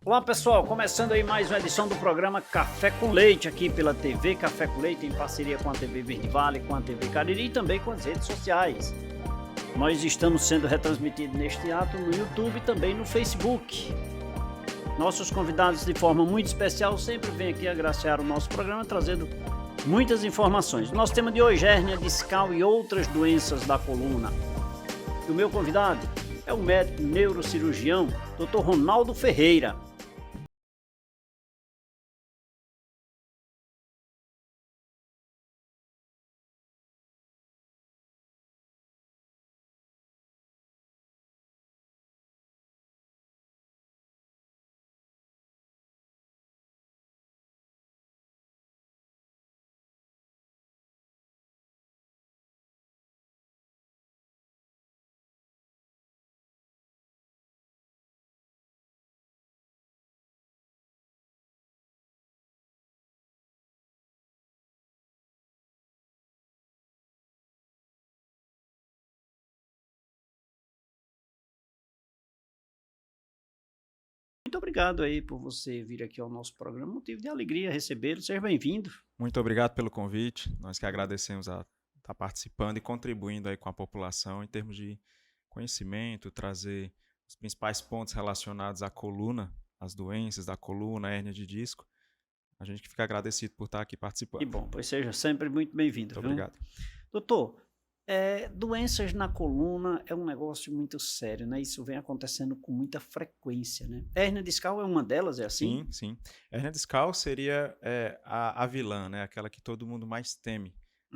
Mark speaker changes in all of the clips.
Speaker 1: Olá pessoal, começando aí mais uma edição do programa Café com Leite aqui pela TV Café com Leite em parceria com a TV Verde Vale, com a TV Cariri e também com as redes sociais. Nós estamos sendo retransmitidos neste ato no YouTube e também no Facebook. Nossos convidados de forma muito especial sempre vêm aqui agraciar o nosso programa trazendo muitas informações. O nosso tema de hoje é hérnia discal e outras doenças da coluna. E o meu convidado é o médico neurocirurgião Dr. Ronaldo Ferreira. Muito obrigado aí por você vir aqui ao nosso programa. Motivo de alegria recebê-lo. Seja bem-vindo.
Speaker 2: Muito obrigado pelo convite. Nós que agradecemos a estar participando e contribuindo aí com a população em termos de conhecimento, trazer os principais pontos relacionados à coluna, as doenças da coluna, a hérnia de disco. A gente que fica agradecido por estar aqui participando.
Speaker 1: Que bom, pois seja sempre muito bem-vindo.
Speaker 2: Muito obrigado.
Speaker 1: Doutor, doenças na coluna é um negócio muito sério, né? Isso vem acontecendo com muita frequência, né? Hérnia discal é uma delas, é assim?
Speaker 2: Sim, sim. Hérnia discal seria a vilã, né? Aquela que todo mundo mais teme.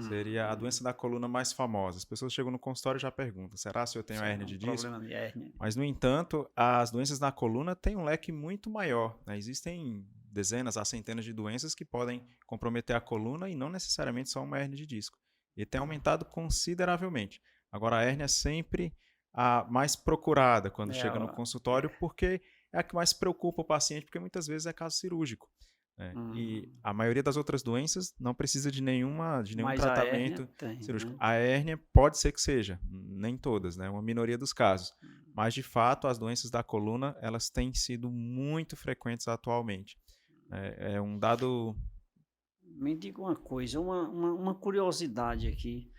Speaker 2: Seria a doença da coluna mais famosa. As pessoas chegam no consultório e já perguntam, será se eu tenho hérnia de disco?
Speaker 1: Problema de hérnia.
Speaker 2: Mas, no entanto, as doenças na coluna têm um leque muito maior, né? Existem dezenas a centenas de doenças que podem comprometer a coluna e não necessariamente só uma hérnia de disco. E tem aumentado consideravelmente. Agora, a hérnia é sempre a mais procurada quando chega no consultório, porque é a que mais preocupa o paciente, porque muitas vezes é caso cirúrgico. E a maioria das outras doenças não precisa de nenhum tratamento cirúrgico.
Speaker 1: Né?
Speaker 2: A hérnia pode ser que seja, nem todas, né? Uma minoria dos casos. Mas, de fato, as doenças da coluna, elas têm sido muito frequentes atualmente. É um dado...
Speaker 1: Me diga uma coisa, uma curiosidade aqui.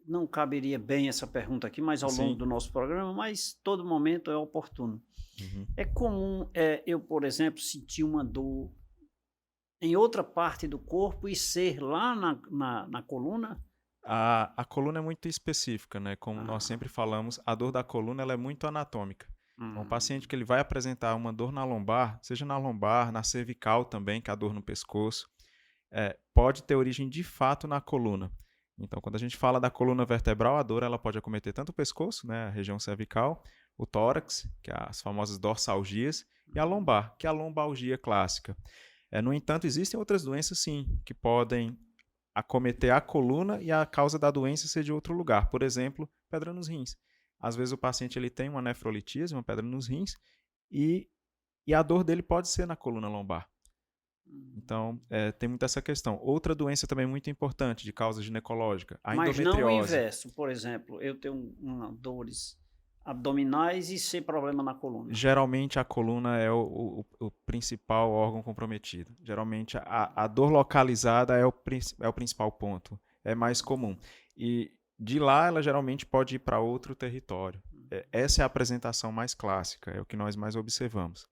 Speaker 1: Não caberia bem essa pergunta aqui, mas ao longo do nosso programa, mas todo momento é oportuno. É comum eu, por exemplo, sentir uma dor em outra parte do corpo e ser lá na coluna?
Speaker 2: A coluna é muito específica, né? Como nós sempre falamos, a dor da coluna ela é muito anatômica. Então, o paciente que ele vai apresentar uma dor na lombar, seja na lombar, na cervical também, que é a dor no pescoço, pode ter origem de fato na coluna. Então, quando a gente fala da coluna vertebral, a dor ela pode acometer tanto o pescoço, né, a região cervical, o tórax, que é as famosas dorsalgias, e a lombar, que é a lombalgia clássica. No entanto, existem outras doenças, sim, que podem acometer a coluna e a causa da doença ser de outro lugar. Por exemplo, pedra nos rins. Às vezes o paciente ele tem uma nefrolitíase, uma pedra nos rins, e a dor dele pode ser na coluna lombar. Então, tem muito essa questão. Outra doença também muito importante, de causa ginecológica, a endometriose.
Speaker 1: Mas não o inverso. Por exemplo, eu tenho dores abdominais e sem problema na coluna.
Speaker 2: Geralmente a coluna é o principal órgão comprometido. Geralmente a dor localizada é o principal ponto. É mais comum. E de lá ela geralmente pode ir para outro território. Essa é a apresentação mais clássica, é o que nós mais observamos.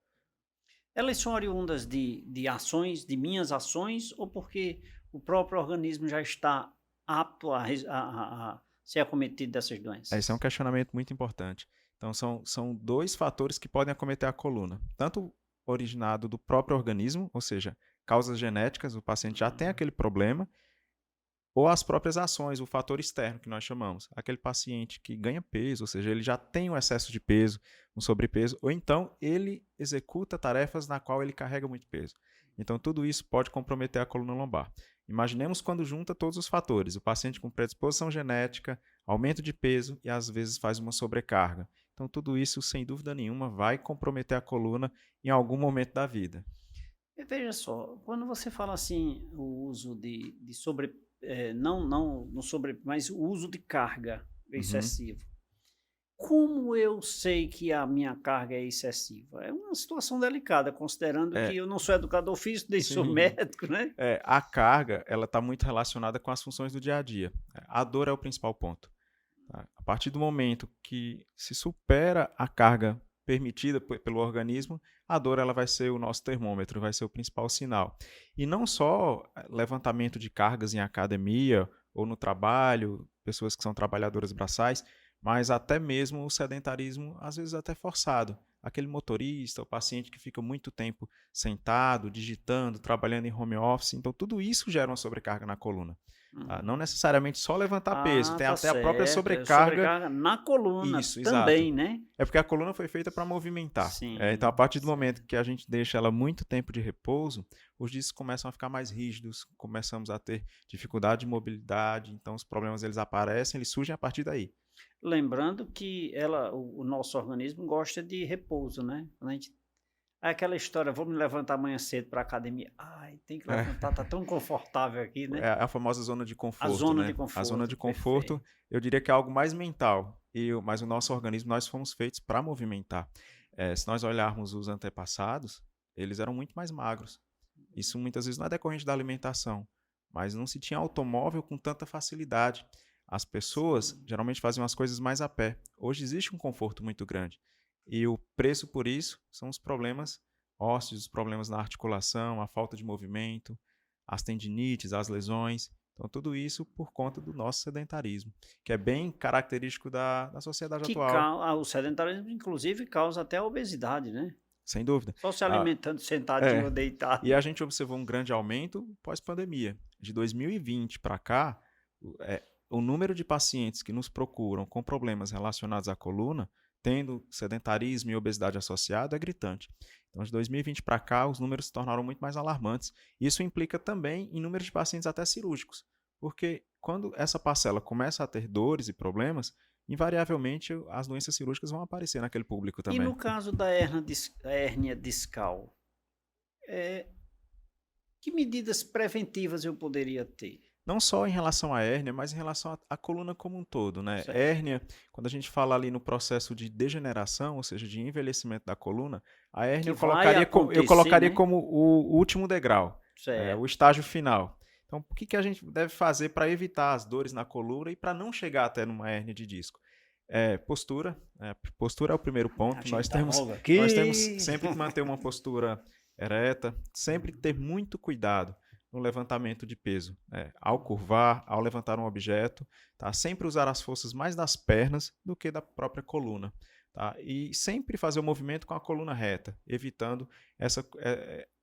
Speaker 1: Elas são oriundas de ações, de minhas ações, ou porque o próprio organismo já está apto a ser acometido dessas doenças?
Speaker 2: Esse é um questionamento muito importante. Então, são dois fatores que podem acometer a coluna. Tanto originado do próprio organismo, ou seja, causas genéticas, o paciente já tem aquele problema, ou as próprias ações, o fator externo que nós chamamos. Aquele paciente que ganha peso, ou seja, ele já tem um excesso de peso, um sobrepeso, ou então ele executa tarefas na qual ele carrega muito peso. Então, tudo isso pode comprometer a coluna lombar. Imaginemos quando junta todos os fatores, o paciente com predisposição genética, aumento de peso e às vezes faz uma sobrecarga. Então, tudo isso, sem dúvida nenhuma, vai comprometer a coluna em algum momento da vida.
Speaker 1: Veja só, quando você fala assim, o uso de mas o uso de carga excessivo. Como eu sei que a minha carga é excessiva? É uma situação delicada, considerando que
Speaker 2: É,
Speaker 1: eu não sou educador físico, nem sou
Speaker 2: sim.
Speaker 1: médico, né?
Speaker 2: A carga, ela está muito relacionada com as funções do dia a dia. A dor é o principal ponto. Tá? A partir do momento que se supera a carga permitida pelo organismo, a dor ela vai ser o nosso termômetro, vai ser o principal sinal. E não só levantamento de cargas em academia ou no trabalho, pessoas que são trabalhadoras braçais, mas até mesmo o sedentarismo, às vezes até forçado. Aquele motorista, o paciente que fica muito tempo sentado, digitando, trabalhando em home office, então tudo isso gera uma sobrecarga na coluna. Tá? Não
Speaker 1: Uhum.
Speaker 2: necessariamente só levantar peso,
Speaker 1: Ah,
Speaker 2: tem
Speaker 1: tá
Speaker 2: até a própria
Speaker 1: certo. É
Speaker 2: sobrecarga.
Speaker 1: sobrecarga na coluna
Speaker 2: Isso, exato.
Speaker 1: também, né?
Speaker 2: É porque a coluna foi feita para movimentar. Então, a
Speaker 1: Sim,
Speaker 2: partir do momento
Speaker 1: certo.
Speaker 2: que a gente deixa ela muito tempo de repouso, os discos começam a ficar mais rígidos, começamos a ter dificuldade de mobilidade, então os problemas eles aparecem, eles surgem a partir daí.
Speaker 1: Lembrando que o nosso organismo gosta de repouso, né? Quando a gente, é aquela história, vou me levantar amanhã cedo para academia. Ai, tem que
Speaker 2: É,
Speaker 1: levantar, tá tão confortável aqui, né?
Speaker 2: é a famosa zona de
Speaker 1: A
Speaker 2: conforto,
Speaker 1: zona de
Speaker 2: né? A zona de
Speaker 1: conforto,
Speaker 2: conforto,
Speaker 1: perfeito.
Speaker 2: eu diria que é algo mais mental, mas o nosso organismo, nós fomos feitos para movimentar. Se nós olharmos os antepassados, eles eram muito mais magros. Isso muitas vezes não é decorrente da alimentação, mas não se tinha automóvel com tanta facilidade. As pessoas
Speaker 1: Sim.
Speaker 2: geralmente faziam as coisas mais a pé. Hoje existe um conforto muito grande. E o preço por isso são os problemas ósseos, os problemas na articulação, a falta de movimento, as tendinites, as lesões. Então, tudo isso por conta do nosso sedentarismo, que é bem característico da sociedade atual,
Speaker 1: O sedentarismo, inclusive, causa até a obesidade, né?
Speaker 2: sem dúvida.
Speaker 1: Só se
Speaker 2: Ah,
Speaker 1: alimentando sentadinho ou
Speaker 2: é, e
Speaker 1: deitado.
Speaker 2: a gente observou um grande aumento pós-pandemia. De 2020 para cá, o número de pacientes que nos procuram com problemas relacionados à coluna, tendo sedentarismo e obesidade associado, é gritante. Então, de 2020 para cá, os números se tornaram muito mais alarmantes. Isso implica também em número de pacientes até cirúrgicos, porque quando essa parcela começa a ter dores e problemas, invariavelmente as doenças cirúrgicas vão aparecer naquele público
Speaker 1: E no
Speaker 2: também.
Speaker 1: caso da hérnia discal, eh, que medidas preventivas eu poderia ter?
Speaker 2: Não só em relação à hérnia, mas em relação à coluna como um todo, né?
Speaker 1: Certo.
Speaker 2: Hérnia, quando a gente fala ali no processo de degeneração, ou seja, de envelhecimento da coluna, a hérnia
Speaker 1: Que vai
Speaker 2: eu
Speaker 1: acontecer,
Speaker 2: colocaria
Speaker 1: né?
Speaker 2: como o último degrau, o
Speaker 1: Certo.
Speaker 2: estágio final. Então, o que a gente deve fazer para evitar as dores na coluna e para não chegar até numa hérnia de disco? Postura. Postura é o primeiro ponto.
Speaker 1: Ajeitar logo
Speaker 2: Nós temos
Speaker 1: aqui.
Speaker 2: sempre que manter uma postura ereta, sempre ter muito cuidado no levantamento de peso, ao curvar, ao levantar um objeto, tá? Sempre usar as forças mais das pernas do que da própria coluna, tá? E sempre fazer o movimento com a coluna reta, evitando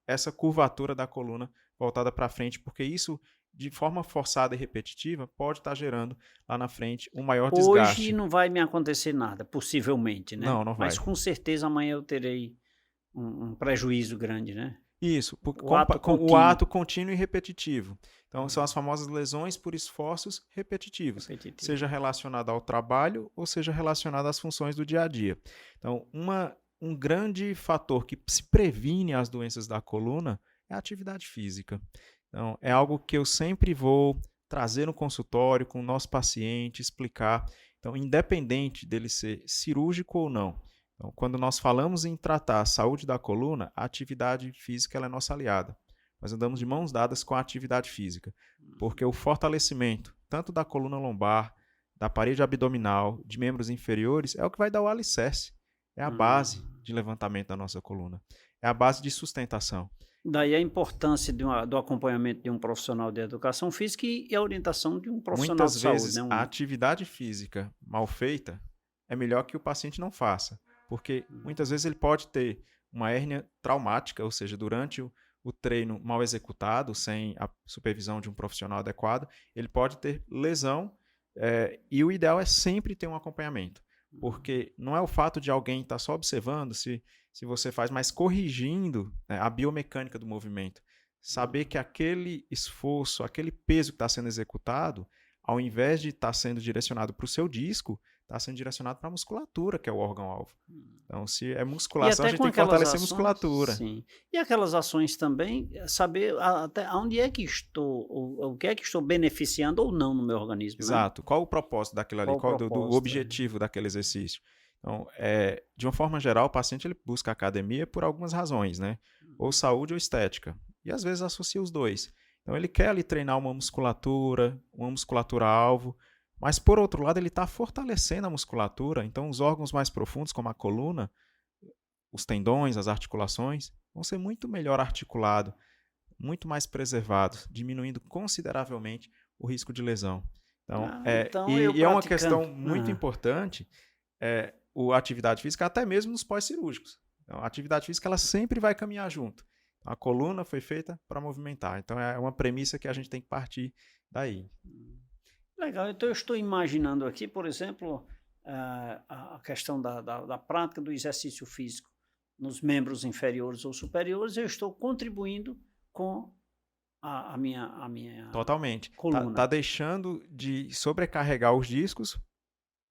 Speaker 2: essa curvatura da coluna voltada para frente, porque isso, de forma forçada e repetitiva, pode estar gerando lá na frente um maior
Speaker 1: Hoje
Speaker 2: desgaste.
Speaker 1: não vai me acontecer nada, possivelmente, né?
Speaker 2: Não, não
Speaker 1: Mas
Speaker 2: vai.
Speaker 1: com certeza amanhã eu terei um prejuízo grande, né?
Speaker 2: Isso,
Speaker 1: O ato
Speaker 2: com o
Speaker 1: contínuo,
Speaker 2: ato contínuo e repetitivo. Então, são as famosas lesões por esforços repetitivos,
Speaker 1: repetitivo.
Speaker 2: seja relacionado ao trabalho ou seja relacionado às funções do dia a dia. Então, um grande fator que se previne as doenças da coluna é a atividade física. Então, é algo que eu sempre vou trazer no consultório com o nosso paciente, explicar. Então, independente dele ser cirúrgico ou não, então, quando nós falamos em tratar a saúde da coluna, a atividade física ela é nossa aliada. Nós andamos de mãos dadas com a atividade física, porque o fortalecimento, tanto da coluna lombar, da parede abdominal, de membros inferiores, é o que vai dar o alicerce. É a base
Speaker 1: Hum.
Speaker 2: de levantamento da nossa coluna. É a base de sustentação.
Speaker 1: Daí a importância do acompanhamento de um profissional de educação física e a orientação de um profissional
Speaker 2: Muitas
Speaker 1: de saúde,
Speaker 2: vezes,
Speaker 1: né?
Speaker 2: a atividade física mal feita é melhor que o paciente não faça, porque muitas vezes ele pode ter uma hérnia traumática, ou seja, durante o treino mal executado, sem a supervisão de um profissional adequado, ele pode ter lesão, e o ideal é sempre ter um acompanhamento, porque não é o fato de alguém estar só observando se você faz, mas corrigindo, né, a biomecânica do movimento. Saber que aquele esforço, aquele peso que está sendo executado, ao invés de estar sendo direcionado para o seu disco, está sendo direcionado para a musculatura, que é o órgão-alvo. Então, se é
Speaker 1: E
Speaker 2: musculação, a
Speaker 1: até
Speaker 2: gente
Speaker 1: com
Speaker 2: tem que
Speaker 1: aquelas
Speaker 2: fortalecer a
Speaker 1: ações,
Speaker 2: musculatura.
Speaker 1: sim. E aquelas ações também, saber até onde é que estou, o que é que estou beneficiando ou não no meu organismo, né?
Speaker 2: Exato. Qual o propósito daquilo ali?
Speaker 1: Qual o
Speaker 2: Qual do
Speaker 1: propósito?
Speaker 2: objetivo daquele exercício? Então, de uma forma geral, o paciente ele busca a academia por algumas razões, né? Ou saúde ou estética. E às vezes associa os dois. Então, ele quer ali treinar uma musculatura alvo, mas por outro lado, ele está fortalecendo a musculatura. Então, os órgãos mais profundos, como a coluna, os tendões, as articulações, vão ser muito melhor articulados, muito mais preservados, diminuindo consideravelmente o risco de lesão. Então,
Speaker 1: Então eu
Speaker 2: e é uma
Speaker 1: praticando.
Speaker 2: questão muito importante, a atividade física, até mesmo nos pós-cirúrgicos. Então, a atividade física ela sempre vai caminhar junto. A coluna foi feita para movimentar. Então, é uma premissa que a gente tem que partir daí.
Speaker 1: Legal, então eu estou imaginando aqui, por exemplo, a questão da prática do exercício físico nos membros inferiores ou superiores, eu estou contribuindo com a minha
Speaker 2: Totalmente.
Speaker 1: coluna.
Speaker 2: Tá deixando de sobrecarregar os discos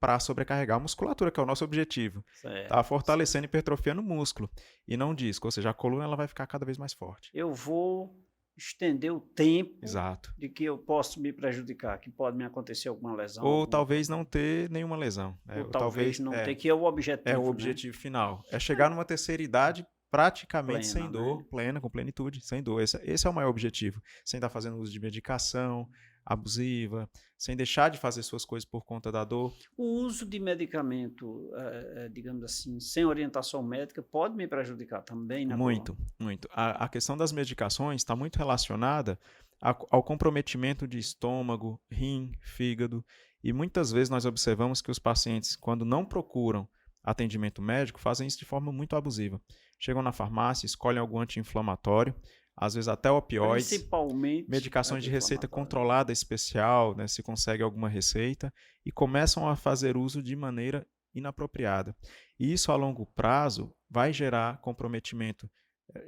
Speaker 2: para sobrecarregar a musculatura, que é o nosso objetivo. Tá fortalecendo e hipertrofiando o músculo e não o disco, ou seja, a coluna ela vai ficar cada vez mais forte.
Speaker 1: Eu vou estender o tempo
Speaker 2: Exato.
Speaker 1: de que eu posso me prejudicar, que pode me acontecer alguma lesão.
Speaker 2: Ou talvez não ter nenhuma lesão.
Speaker 1: Ou talvez não ter, que é o objetivo.
Speaker 2: É o objetivo final. É chegar numa terceira idade praticamente
Speaker 1: Plena,
Speaker 2: sem dor,
Speaker 1: né?
Speaker 2: plena, com plenitude, sem dor. Esse é o maior objetivo. Sem estar fazendo uso de medicação abusiva, sem deixar de fazer suas coisas por conta da dor.
Speaker 1: O uso de medicamento, digamos assim, sem orientação médica, pode me prejudicar também na
Speaker 2: Muito, muito. A questão das medicações está muito relacionada ao comprometimento de estômago, rim, fígado. E muitas vezes nós observamos que os pacientes, quando não procuram atendimento médico, fazem isso de forma muito abusiva. Chegam na farmácia, escolhem algum anti-inflamatório, às vezes até opioides,
Speaker 1: principalmente
Speaker 2: medicações de receita controlada especial, né, se consegue alguma receita, e começam a fazer uso de maneira inapropriada. E isso a longo prazo vai gerar comprometimento.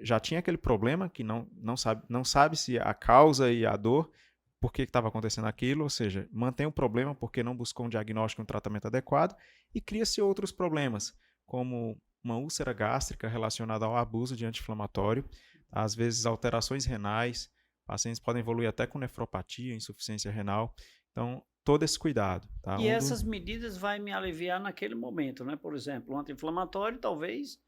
Speaker 2: Já tinha aquele problema que não sabe se a causa e a dor, por que estava acontecendo aquilo, ou seja, mantém o problema porque não buscou um diagnóstico e um tratamento adequado, e cria-se outros problemas, como uma úlcera gástrica relacionada ao abuso de anti-inflamatório, às vezes alterações renais, pacientes podem evoluir até com nefropatia, insuficiência renal. Então, todo esse cuidado. Tá?
Speaker 1: E essas medidas vai me aliviar naquele momento, né? Por exemplo, o anti-inflamatório, talvez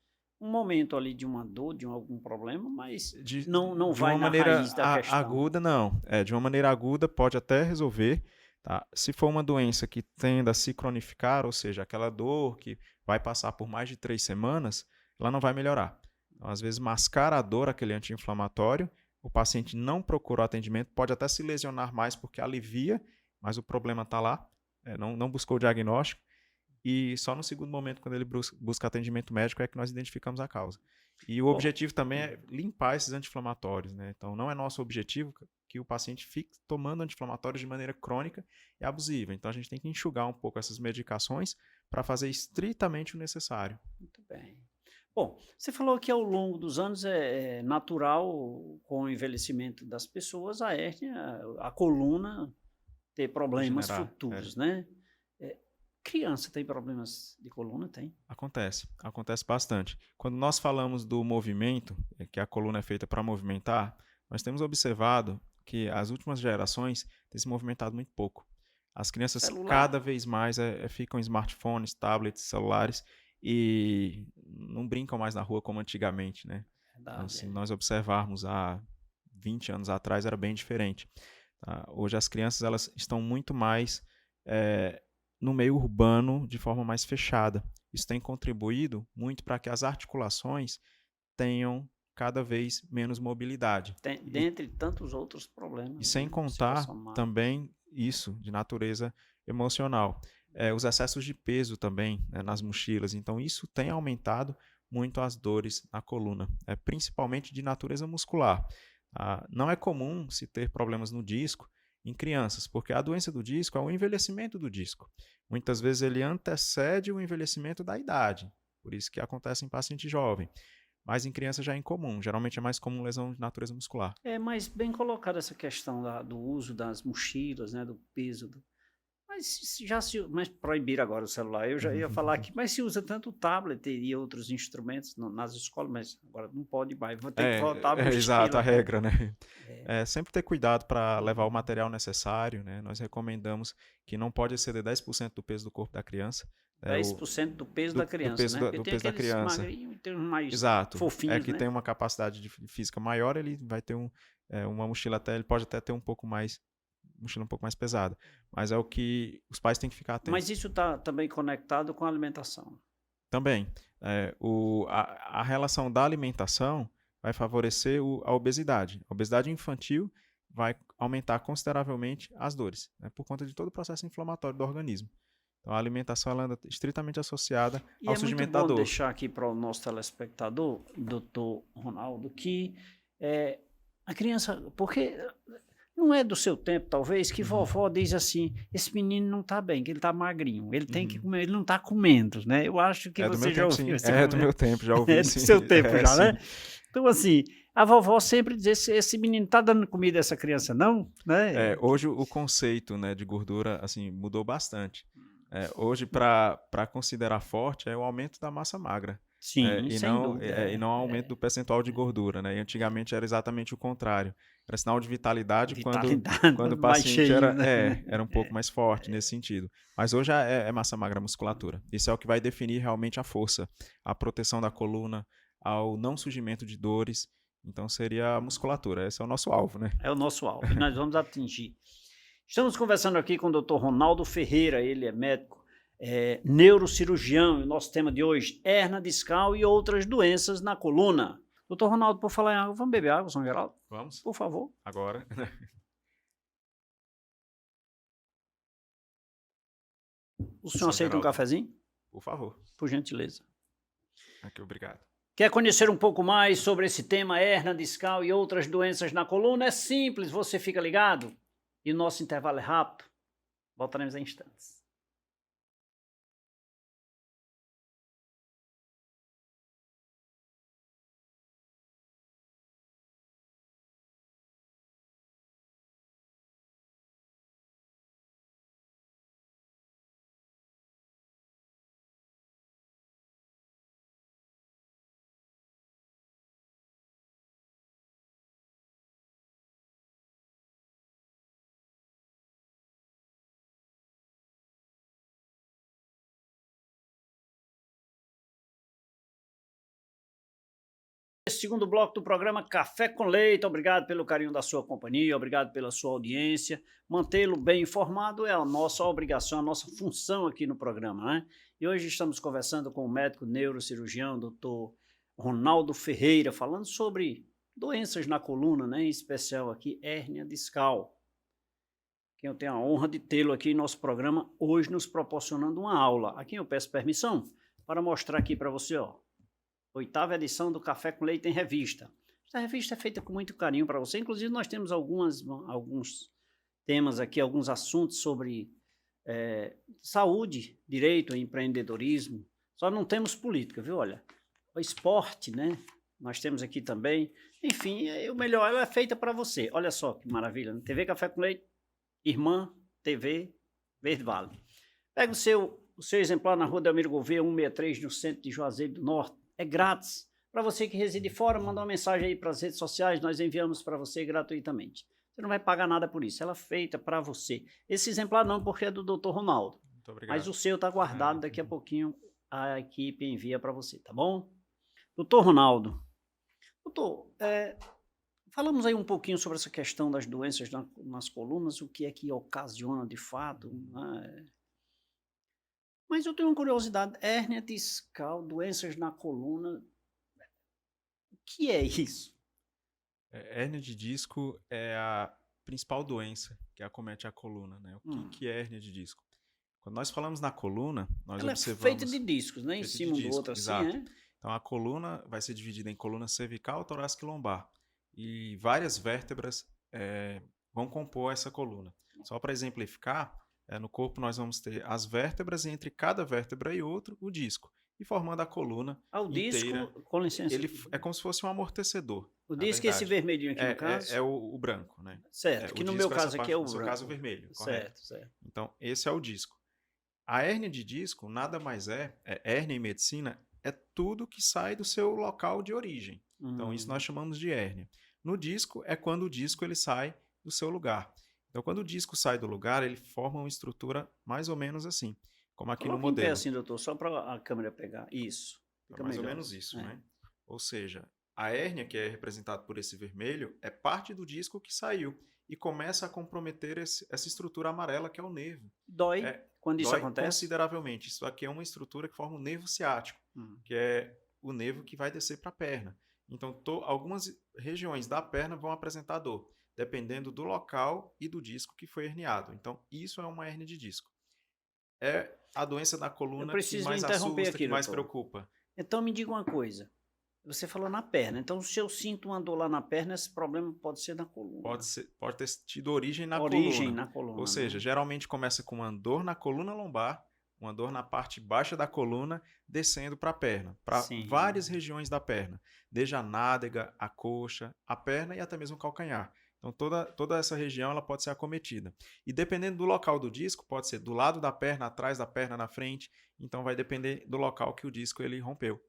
Speaker 1: um momento ali de uma dor, de algum problema, mas não vai na raiz da questão.
Speaker 2: Aguda, não. De uma maneira aguda pode até resolver. Tá? Se for uma doença que tenda a se cronificar, ou seja, aquela dor que vai passar por mais de 3 semanas, ela não vai melhorar. Então, às vezes, mascara a dor, aquele anti-inflamatório, o paciente não procurou atendimento, pode até se lesionar mais porque alivia, mas o problema está lá, não buscou o diagnóstico, e só no segundo momento, quando ele busca atendimento médico, é que nós identificamos a causa. E o objetivo também é limpar esses anti-inflamatórios, né? Então, não é nosso objetivo que o paciente fique tomando anti-inflamatórios de maneira crônica e abusiva. Então, a gente tem que enxugar um pouco essas medicações para fazer estritamente o necessário.
Speaker 1: Muito bem. Bom, você falou que ao longo dos anos é natural, com o envelhecimento das pessoas, a hérnia, a coluna ter problemas futuros, né? Criança tem problemas de coluna? Tem. Acontece
Speaker 2: bastante. Quando nós falamos do movimento, que a coluna é feita para movimentar, nós temos observado que as últimas gerações têm se movimentado muito pouco. As crianças cada vez mais ficam em smartphones, tablets, celulares e não brincam mais na rua como antigamente, né? Então, se nós observarmos há 20 anos atrás, era bem diferente. Tá? Hoje as crianças elas estão muito mais no meio urbano de forma mais fechada. Isso tem contribuído muito para que as articulações tenham cada vez menos mobilidade.
Speaker 1: Dentre tantos outros problemas.
Speaker 2: E sem contar também isso de natureza emocional. Os excessos de peso também, né, nas mochilas. Então, isso tem aumentado muito as dores na coluna, principalmente de natureza muscular. Não é comum se ter problemas no disco em crianças, porque a doença do disco é o envelhecimento do disco. Muitas vezes ele antecede o envelhecimento da idade, por isso que acontece em paciente jovem. Mas em criança já é incomum, geralmente é mais comum lesão de natureza muscular.
Speaker 1: É mais bem colocada essa questão do uso das mochilas, né, do peso. Mas proibir agora o celular, eu já ia falar aqui, mas se usa tanto o tablet e outros instrumentos nas escolas, mas agora não pode mais, vou ter que voltar a mochila.
Speaker 2: Exato, a regra, né? Sempre ter cuidado para levar o material necessário, né? Nós recomendamos que não pode exceder 10% do peso do corpo da criança.
Speaker 1: 10% do peso da criança, né?
Speaker 2: Do peso da criança.
Speaker 1: Tem uns mais
Speaker 2: Exato.
Speaker 1: fofinhos,
Speaker 2: que
Speaker 1: né?
Speaker 2: tem uma capacidade física maior, ele vai ter uma mochila ele pode até ter mochila um pouco mais pesada. Mas é o que os pais têm que ficar atentos.
Speaker 1: Mas isso está também conectado com a alimentação.
Speaker 2: Também. A relação da alimentação vai favorecer a obesidade. A obesidade infantil vai aumentar consideravelmente as dores, né, por conta de todo o processo inflamatório do organismo. Então, a alimentação ela anda estritamente associada ao surgimento da dor.
Speaker 1: E é muito bom deixar aqui para o nosso telespectador, doutor Ronaldo, que a criança... Porque não é do seu tempo, talvez, que vovó diz assim, esse menino não está bem, que ele está magrinho, ele tem que comer, ele não está comendo, né? Eu acho que você já ouviu isso.
Speaker 2: É do meu tempo, já ouvi.
Speaker 1: É do seu tempo já, né? Então, assim, a vovó sempre diz, esse menino está dando comida a essa criança, não? Né?
Speaker 2: Hoje o conceito, né, de gordura assim, mudou bastante. Hoje, para considerar forte, é o aumento da massa magra.
Speaker 1: Sim, sem dúvida.
Speaker 2: E não o aumento do percentual de gordura, né? E antigamente era exatamente o contrário. Era sinal de vitalidade quando o paciente
Speaker 1: cheio,
Speaker 2: era um pouco mais forte nesse sentido. Mas hoje é massa magra musculatura. Isso é o que vai definir realmente a força, a proteção da coluna, ao não surgimento de dores. Então seria a musculatura. Esse é o nosso alvo, né?
Speaker 1: É o nosso alvo. E nós vamos atingir. Estamos conversando aqui com o Dr. Ronaldo Ferreira, ele é médico, neurocirurgião, e o nosso tema de hoje, hérnia discal e outras doenças na coluna. Doutor Ronaldo, por falar em água, vamos beber água, São Geraldo?
Speaker 2: Vamos.
Speaker 1: Por favor.
Speaker 2: Agora.
Speaker 1: O senhor aceita um cafezinho?
Speaker 2: Por favor.
Speaker 1: Por gentileza.
Speaker 2: Aqui, obrigado.
Speaker 1: Quer conhecer um pouco mais sobre esse tema, hérnia discal e outras doenças na coluna? É simples, você fica ligado. E o nosso intervalo é rápido. Voltaremos em instantes. Segundo bloco do programa Café com Leite. Obrigado pelo carinho da sua companhia, obrigado pela sua audiência. Mantê-lo bem informado é a nossa obrigação, a nossa função aqui no programa, né? E hoje estamos conversando com o médico neurocirurgião, doutor Ronaldo Ferreira, falando sobre doenças na coluna, né? Em especial aqui, hérnia discal. Quem eu tenho a honra de tê-lo aqui em nosso programa, hoje nos proporcionando uma aula. A quem eu peço permissão para mostrar aqui para você, ó. 8ª edição do Café com Leite em Revista. Essa revista é feita com muito carinho para você. Inclusive, nós temos alguns temas aqui, alguns assuntos sobre saúde, direito, empreendedorismo. Só não temos política, viu? Olha, o esporte, né? Nós temos aqui também. Enfim, o melhor, ela é feita para você. Olha só que maravilha. Né? TV Café com Leite, Irmã TV Verde Vale. Pega o seu exemplar na Rua Delmiro Gouveia, 163, no centro de Juazeiro do Norte. É grátis. Para você que reside fora, manda uma mensagem aí para as redes sociais, nós enviamos para você gratuitamente. Você não vai pagar nada por isso, ela é feita para você. Esse exemplar não, porque é do Dr. Ronaldo.
Speaker 2: Muito obrigado.
Speaker 1: Mas o seu está guardado, daqui a pouquinho a equipe envia para você, tá bom? Doutor Ronaldo, doutor, falamos aí um pouquinho sobre essa questão das doenças nas colunas, o que é que ocasiona de fato, né? Mas eu tenho uma curiosidade, hérnia discal, doenças na coluna, o que é isso?
Speaker 2: Hérnia de disco é a principal doença que acomete a coluna, né? O que é hérnia de disco? Quando nós falamos na coluna, nós observamos...
Speaker 1: Ela é feita de discos, né? Em cima do outro assim,
Speaker 2: exato. Então a coluna vai ser dividida em coluna cervical, torácica e lombar. E várias vértebras vão compor essa coluna. Só para exemplificar... no corpo nós vamos ter as vértebras e entre cada vértebra e outro, o disco. E formando a coluna inteira.
Speaker 1: Disco, com licença.
Speaker 2: Ele é como se fosse um amortecedor.
Speaker 1: O disco é esse vermelhinho aqui no caso?
Speaker 2: É o branco, né?
Speaker 1: Certo, que no meu caso aqui é o branco.
Speaker 2: No seu caso, o vermelho, correto.
Speaker 1: Certo.
Speaker 2: Então, esse é o disco. A hérnia de disco nada mais hérnia em medicina, é tudo que sai do seu local de origem. Então, isso nós chamamos de hérnia. No disco, é quando o disco ele sai do seu lugar. Então, quando o disco sai do lugar, ele forma uma estrutura mais ou menos assim, como aqui no
Speaker 1: Coloca em pé
Speaker 2: modelo.
Speaker 1: assim, doutor, só para a câmera pegar. Isso.
Speaker 2: É mais ou menos isso, né? Ou seja, a hérnia, que é representada por esse vermelho, é parte do disco que saiu e começa a comprometer essa estrutura amarela que é o nervo.
Speaker 1: Dói quando isso
Speaker 2: Dói
Speaker 1: acontece?
Speaker 2: consideravelmente. Isso aqui é uma estrutura que forma o nervo ciático, que é o nervo que vai descer para a perna. Então, algumas regiões da perna vão apresentar dor, dependendo do local e do disco que foi herniado. Então, isso é uma hérnia de disco. É a doença da coluna que mais assusta,
Speaker 1: aqui,
Speaker 2: que mais
Speaker 1: doutor.
Speaker 2: preocupa.
Speaker 1: Então, me diga uma coisa. Você falou na perna. Então, se eu sinto uma dor lá na perna, esse problema pode ser na coluna.
Speaker 2: Pode ter tido origem na coluna. Ou
Speaker 1: né?
Speaker 2: seja, geralmente começa com uma dor na coluna lombar, uma dor na parte baixa da coluna, descendo para a perna, para várias regiões da perna, desde a nádega, a coxa, a perna e até mesmo o calcanhar. Então, toda essa região ela pode ser acometida. E dependendo do local do disco, pode ser do lado da perna, atrás da perna, na frente. Então, vai depender do local que o disco ele rompeu.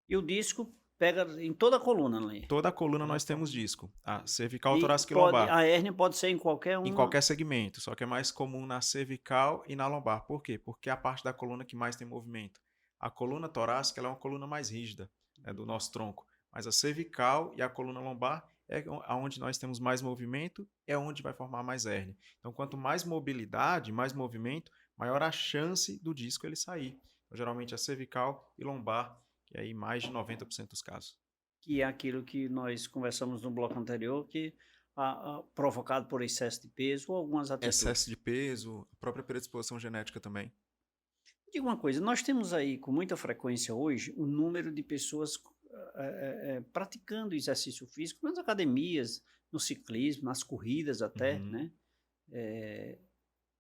Speaker 1: E o disco pega em toda a coluna ali?
Speaker 2: Toda a coluna nós temos disco. A cervical, torácica e lombar.
Speaker 1: A hérnia pode ser em qualquer um?
Speaker 2: Em qualquer segmento, só que é mais comum na cervical e na lombar. Por quê? Porque é a parte da coluna que mais tem movimento. A coluna torácica ela é uma coluna mais rígida, do nosso tronco. Mas a cervical e a coluna lombar é onde nós temos mais movimento, é onde vai formar mais hérnia. Então, quanto mais mobilidade, mais movimento, maior a chance do disco ele sair. Então, geralmente, a cervical e lombar, que é aí mais de 90% dos casos.
Speaker 1: Que é aquilo que nós conversamos no bloco anterior, que provocado por excesso de peso ou algumas atitudes.
Speaker 2: Excesso de peso, a própria predisposição genética também.
Speaker 1: Diga uma coisa, nós temos aí com muita frequência hoje o número de pessoas praticando exercício físico nas academias, no ciclismo, nas corridas até, né?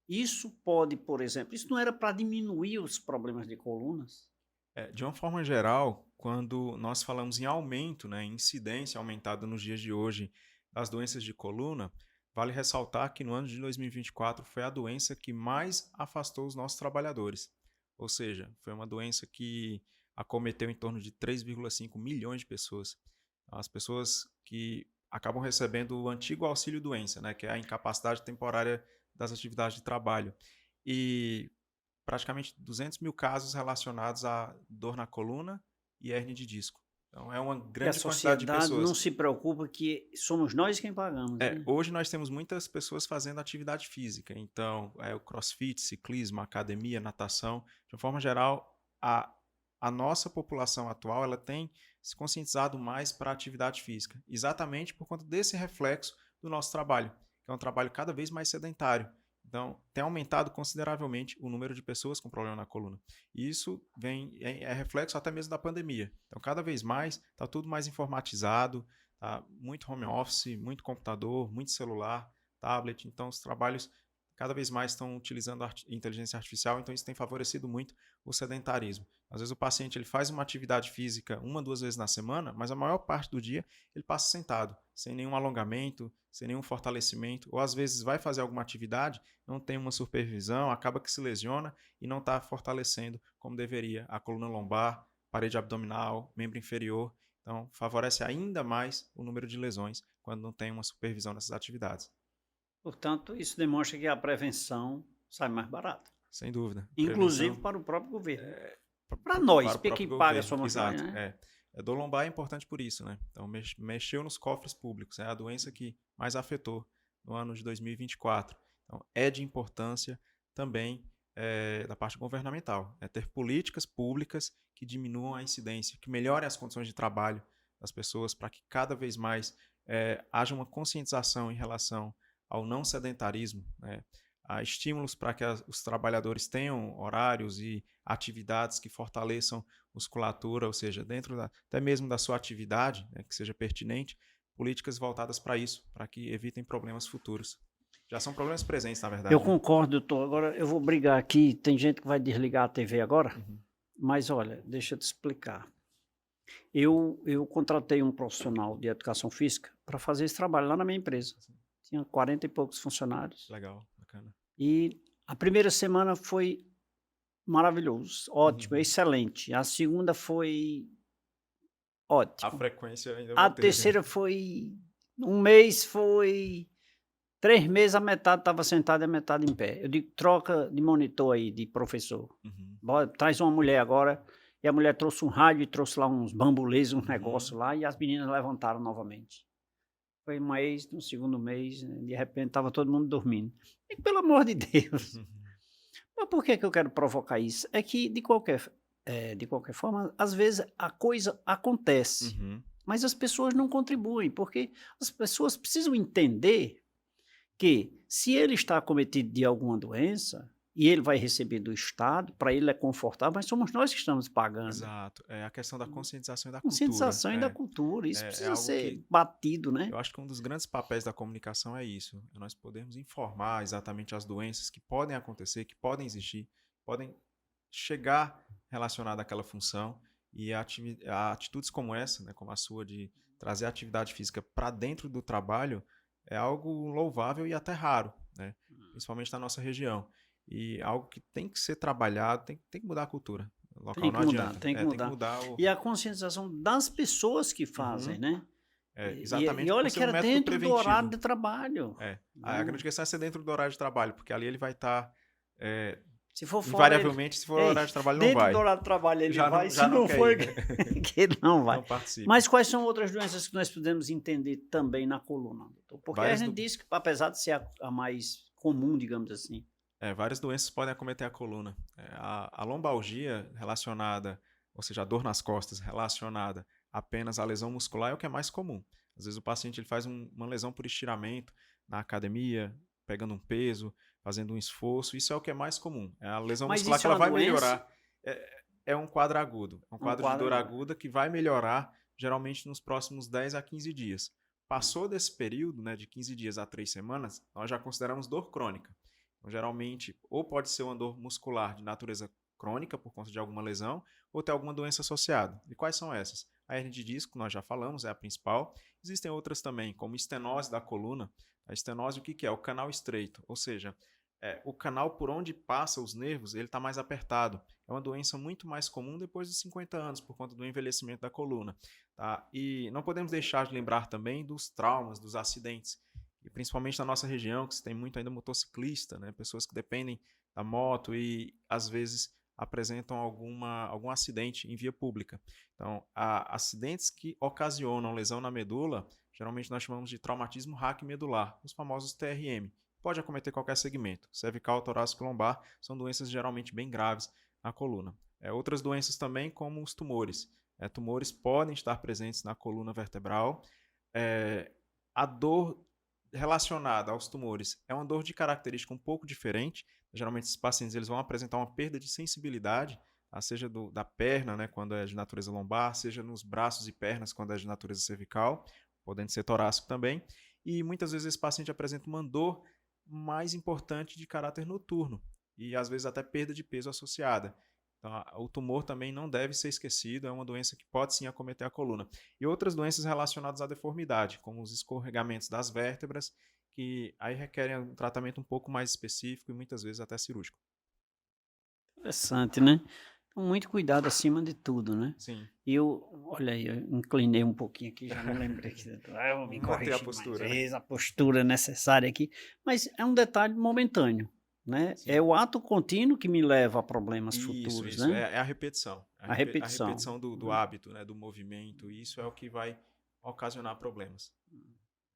Speaker 1: Isso pode, por exemplo, isso não era para diminuir os problemas de colunas?
Speaker 2: De uma forma geral, quando nós falamos em aumento, em incidência aumentada nos dias de hoje das doenças de coluna, vale ressaltar que no ano de 2024 foi a doença que mais afastou os nossos trabalhadores. Ou seja, foi uma doença que acometeu em torno de 3,5 milhões de pessoas. As pessoas que acabam recebendo o antigo auxílio-doença, que é a incapacidade temporária das atividades de trabalho. E praticamente 200 mil casos relacionados a dor na coluna e hérnia de disco. Então, é uma grande quantidade de pessoas.
Speaker 1: A sociedade não se preocupa que somos nós quem pagamos. Né?
Speaker 2: Hoje nós temos muitas pessoas fazendo atividade física. Então, o crossfit, ciclismo, academia, natação. De uma forma geral, a nossa população atual ela tem se conscientizado mais para a atividade física. Exatamente por conta desse reflexo do nosso trabalho, que é um trabalho cada vez mais sedentário. Então, tem aumentado consideravelmente o número de pessoas com problema na coluna. E isso é reflexo até mesmo da pandemia. Então, cada vez mais, está tudo mais informatizado, tá? Muito home office, muito computador, muito celular, tablet. Então, os trabalhos cada vez mais estão utilizando inteligência artificial, então isso tem favorecido muito o sedentarismo. Às vezes o paciente ele faz uma atividade física 1 ou 2 vezes na semana, mas a maior parte do dia ele passa sentado, sem nenhum alongamento, sem nenhum fortalecimento, ou às vezes vai fazer alguma atividade, não tem uma supervisão, acaba que se lesiona e não está fortalecendo como deveria a coluna lombar, parede abdominal, membro inferior. Então, favorece ainda mais o número de lesões quando não tem uma supervisão nessas atividades.
Speaker 1: Portanto, isso demonstra que a prevenção sai mais barata.
Speaker 2: Sem dúvida.
Speaker 1: Inclusive para o próprio governo. Para nós, porque quem paga a sua
Speaker 2: mortalidade. Exato, né? A dor lombar é importante por isso, né? Então, mexeu nos cofres públicos. É a doença que mais afetou no ano de 2024. Então, é de importância também da parte governamental. Ter políticas públicas que diminuam a incidência, que melhorem as condições de trabalho das pessoas para que cada vez mais haja uma conscientização em relação ao não sedentarismo, há estímulos para que os trabalhadores tenham horários e atividades que fortaleçam musculatura, ou seja, dentro até mesmo da sua atividade, que seja pertinente, políticas voltadas para isso, para que evitem problemas futuros. Já são problemas presentes, na verdade.
Speaker 1: Eu concordo, doutor. Agora eu vou brigar aqui, tem gente que vai desligar a TV agora, mas olha, deixa eu te explicar. Eu contratei um profissional de educação física para fazer esse trabalho lá na minha empresa. Tinha 40 e poucos funcionários.
Speaker 2: Legal, bacana.
Speaker 1: E a primeira semana foi maravilhoso, ótimo,
Speaker 2: Uhum.
Speaker 1: excelente. A segunda foi
Speaker 2: A
Speaker 1: ótimo.
Speaker 2: frequência ainda
Speaker 1: A
Speaker 2: manteve.
Speaker 1: terceira foi um mês foi 3 meses, a metade estava sentada e a metade em pé. Eu digo: "Troca de monitor aí, de professor.
Speaker 2: Uhum,
Speaker 1: Bora, traz uma mulher agora", e a mulher trouxe um rádio e trouxe lá uns bambulês, um
Speaker 2: uhum.
Speaker 1: negócio lá, e as meninas levantaram novamente. Foi um mês, no segundo mês, de repente estava todo mundo dormindo. E pelo amor de Deus, mas por que que eu quero provocar isso? É que de qualquer forma, às vezes a coisa acontece,
Speaker 2: Uhum.
Speaker 1: mas as pessoas não contribuem, porque as pessoas precisam entender que se ele está acometido de alguma doença, e ele vai receber do Estado, para ele é confortável, mas somos nós que estamos pagando.
Speaker 2: Exato. É a questão da conscientização e da cultura.
Speaker 1: Conscientização e da cultura, isso
Speaker 2: É
Speaker 1: precisa
Speaker 2: algo
Speaker 1: ser
Speaker 2: que
Speaker 1: batido, né.
Speaker 2: eu acho que um dos grandes papéis da comunicação é isso, é nós podermos informar exatamente as doenças que podem acontecer, que podem existir, podem chegar relacionada àquela função e atitudes como essa, né, como a sua de trazer a atividade física para dentro do trabalho é algo louvável e até raro, né, principalmente na nossa região. E algo que tem que ser trabalhado, tem que mudar a cultura. O local
Speaker 1: Tem
Speaker 2: não
Speaker 1: que mudar,
Speaker 2: adianta.
Speaker 1: tem que
Speaker 2: Tem que
Speaker 1: mudar.
Speaker 2: mudar o.
Speaker 1: E a conscientização das pessoas que
Speaker 2: Uhum.
Speaker 1: fazem, né. E
Speaker 2: Exatamente por
Speaker 1: olha
Speaker 2: ser
Speaker 1: que
Speaker 2: um
Speaker 1: era
Speaker 2: método
Speaker 1: dentro do horário
Speaker 2: preventivo.
Speaker 1: de trabalho,
Speaker 2: A grande
Speaker 1: né.
Speaker 2: questão é ser dentro do horário de trabalho, porque ali ele vai estar,
Speaker 1: Se for fora ele
Speaker 2: invariavelmente, se for
Speaker 1: ei,
Speaker 2: horário de trabalho, não
Speaker 1: dentro do
Speaker 2: vai.
Speaker 1: horário de trabalho ele vai, se
Speaker 2: Já não
Speaker 1: não
Speaker 2: quer
Speaker 1: for
Speaker 2: ir,
Speaker 1: que ele não vai.
Speaker 2: não participa.
Speaker 1: Mas quais são outras doenças que nós podemos entender também na coluna, doutor? Porque a
Speaker 2: Várias,
Speaker 1: gente disse que apesar de ser a mais comum, digamos assim.
Speaker 2: várias doenças podem acometer a coluna. A lombalgia relacionada, ou seja, a dor nas costas relacionada apenas à lesão muscular é o que é mais comum. Às vezes o paciente ele faz uma lesão por estiramento na academia, pegando um peso, fazendo um esforço, isso é o que é mais comum. A lesão
Speaker 1: Mas
Speaker 2: muscular
Speaker 1: isso
Speaker 2: que
Speaker 1: é
Speaker 2: ela
Speaker 1: uma
Speaker 2: vai
Speaker 1: doença?
Speaker 2: melhorar. É um quadro agudo, é um
Speaker 1: É um
Speaker 2: quadro de
Speaker 1: quadro
Speaker 2: dor
Speaker 1: agora.
Speaker 2: aguda que vai melhorar geralmente nos próximos 10 a 15 dias. Passou desse período, né, de 15 dias a 3 semanas, nós já consideramos dor crônica. Então, geralmente, ou pode ser uma dor muscular de natureza crônica por conta de alguma lesão, ou ter alguma doença associada. E quais são essas? A hernia de disco, nós já falamos, é a principal. Existem outras também, como estenose da coluna. A estenose, o que é? O canal estreito, ou seja, o canal por onde passa os nervos, ele está mais apertado. É uma doença muito mais comum depois dos 50 anos, por conta do envelhecimento da coluna. Tá? E não podemos deixar de lembrar também dos traumas, dos acidentes. E principalmente na nossa região, que se tem muito ainda motociclista, né? Pessoas que dependem da moto e às vezes apresentam algum acidente em via pública. Então, acidentes que ocasionam lesão na medula, geralmente nós chamamos de traumatismo raquimedular, os famosos TRM. Pode acometer qualquer segmento. Cervical, torácico e lombar são doenças geralmente bem graves na coluna. Outras doenças também, como os tumores. Tumores podem estar presentes na coluna vertebral. A dor relacionada aos tumores é uma dor de característica um pouco diferente. Geralmente, esses pacientes eles vão apresentar uma perda de sensibilidade, seja da perna, né, quando é de natureza lombar, seja nos braços e pernas, quando é de natureza cervical, podendo ser torácico também. E muitas vezes esse paciente apresenta uma dor mais importante de caráter noturno e às vezes até perda de peso associada. Então, o tumor também não deve ser esquecido, é uma doença que pode sim acometer a coluna. E outras doenças relacionadas à deformidade, como os escorregamentos das vértebras, que aí requerem um tratamento um pouco mais específico e muitas vezes até cirúrgico.
Speaker 1: Interessante, né. Então muito cuidado acima de tudo, né.
Speaker 2: Sim,
Speaker 1: E olha aí, eu inclinei um pouquinho aqui, já me lembrei que eu vou me
Speaker 2: manter a
Speaker 1: corrigir mais
Speaker 2: postura, né?
Speaker 1: vezes, a postura necessária aqui, mas é um detalhe momentâneo, né, é
Speaker 2: Sim.
Speaker 1: o ato contínuo que me leva a problemas futuros,
Speaker 2: Isso.
Speaker 1: né,
Speaker 2: É a repetição.
Speaker 1: a
Speaker 2: A
Speaker 1: repetição,
Speaker 2: repetição do
Speaker 1: né.
Speaker 2: hábito, né, do movimento. Isso é o que vai ocasionar problemas.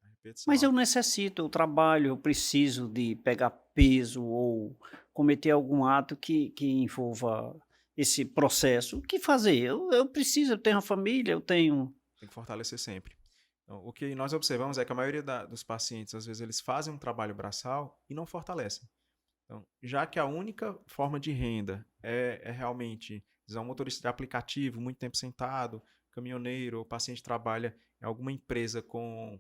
Speaker 2: A
Speaker 1: Mas
Speaker 2: repetição.
Speaker 1: eu necessito, eu trabalho, eu preciso de pegar peso ou cometer algum ato que envolva esse processo. O que fazer? Eu preciso, eu tenho uma família, eu tenho
Speaker 2: Tem que fortalecer sempre. Então, o que nós observamos é que a maioria dos pacientes, às vezes, eles fazem um trabalho braçal e não fortalecem. Então, já que a única forma de renda é realmente um motorista de aplicativo, muito tempo sentado, caminhoneiro, o paciente trabalha em alguma empresa com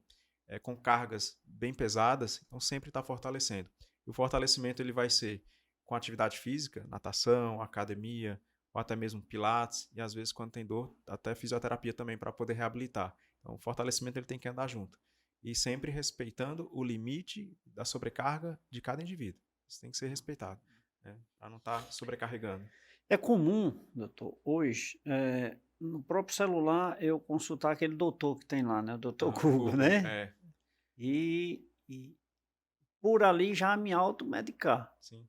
Speaker 2: cargas bem pesadas, então sempre está fortalecendo. E o fortalecimento ele vai ser com atividade física, natação, academia, ou até mesmo pilates, e às vezes quando tem dor, até fisioterapia também para poder reabilitar. Então o fortalecimento ele tem que andar junto. E sempre respeitando o limite da sobrecarga de cada indivíduo. Isso tem que ser respeitado, né? Para não estar sobrecarregando.
Speaker 1: É comum, doutor, hoje, no próprio celular, eu consultar aquele doutor que tem lá, né? O doutor Google, né? E por ali já me automedicar.
Speaker 2: Sim.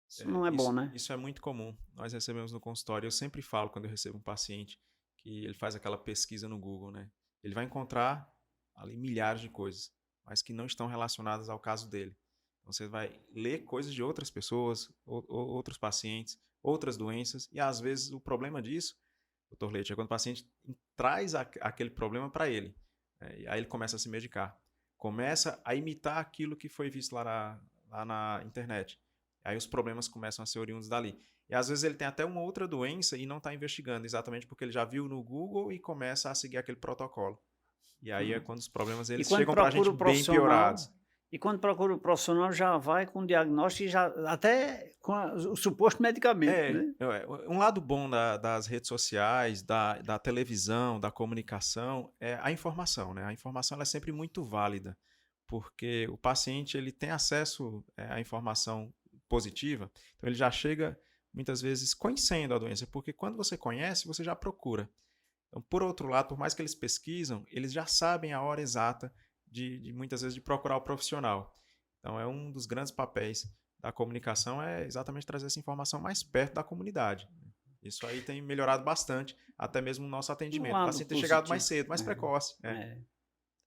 Speaker 1: Isso não é bom, né?
Speaker 2: Isso é muito comum. Nós recebemos no consultório, eu sempre falo quando eu recebo um paciente que ele faz aquela pesquisa no Google, né? Ele vai encontrar ali milhares de coisas, mas que não estão relacionadas ao caso dele. Então você vai ler coisas de outras pessoas, outros pacientes, outras doenças, e às vezes o problema disso, doutor Leite, é quando o paciente traz aquele problema para ele, né? E aí ele começa a se medicar, começa a imitar aquilo que foi visto lá na internet. Aí os problemas começam a ser oriundos dali. E às vezes ele tem até uma outra doença e não está investigando, exatamente porque ele já viu no Google e começa a seguir aquele protocolo. E aí é quando os problemas eles chegam para a gente bem piorados.
Speaker 1: E quando procura o profissional já vai com o diagnóstico e já até com o suposto medicamento, né?
Speaker 2: Um lado bom das redes sociais, da televisão, da comunicação é a informação, né? A informação ela é sempre muito válida, porque o paciente ele tem acesso à informação positiva, então ele já chega muitas vezes conhecendo a doença, porque quando você conhece, você já procura. Então, por outro lado, por mais que eles pesquisam, eles já sabem a hora exata de muitas vezes de procurar o profissional. Então, é um dos grandes papéis da comunicação é exatamente trazer essa informação mais perto da comunidade. Isso aí tem melhorado bastante, até mesmo o nosso atendimento. O paciente tem chegado mais cedo, mais precoce.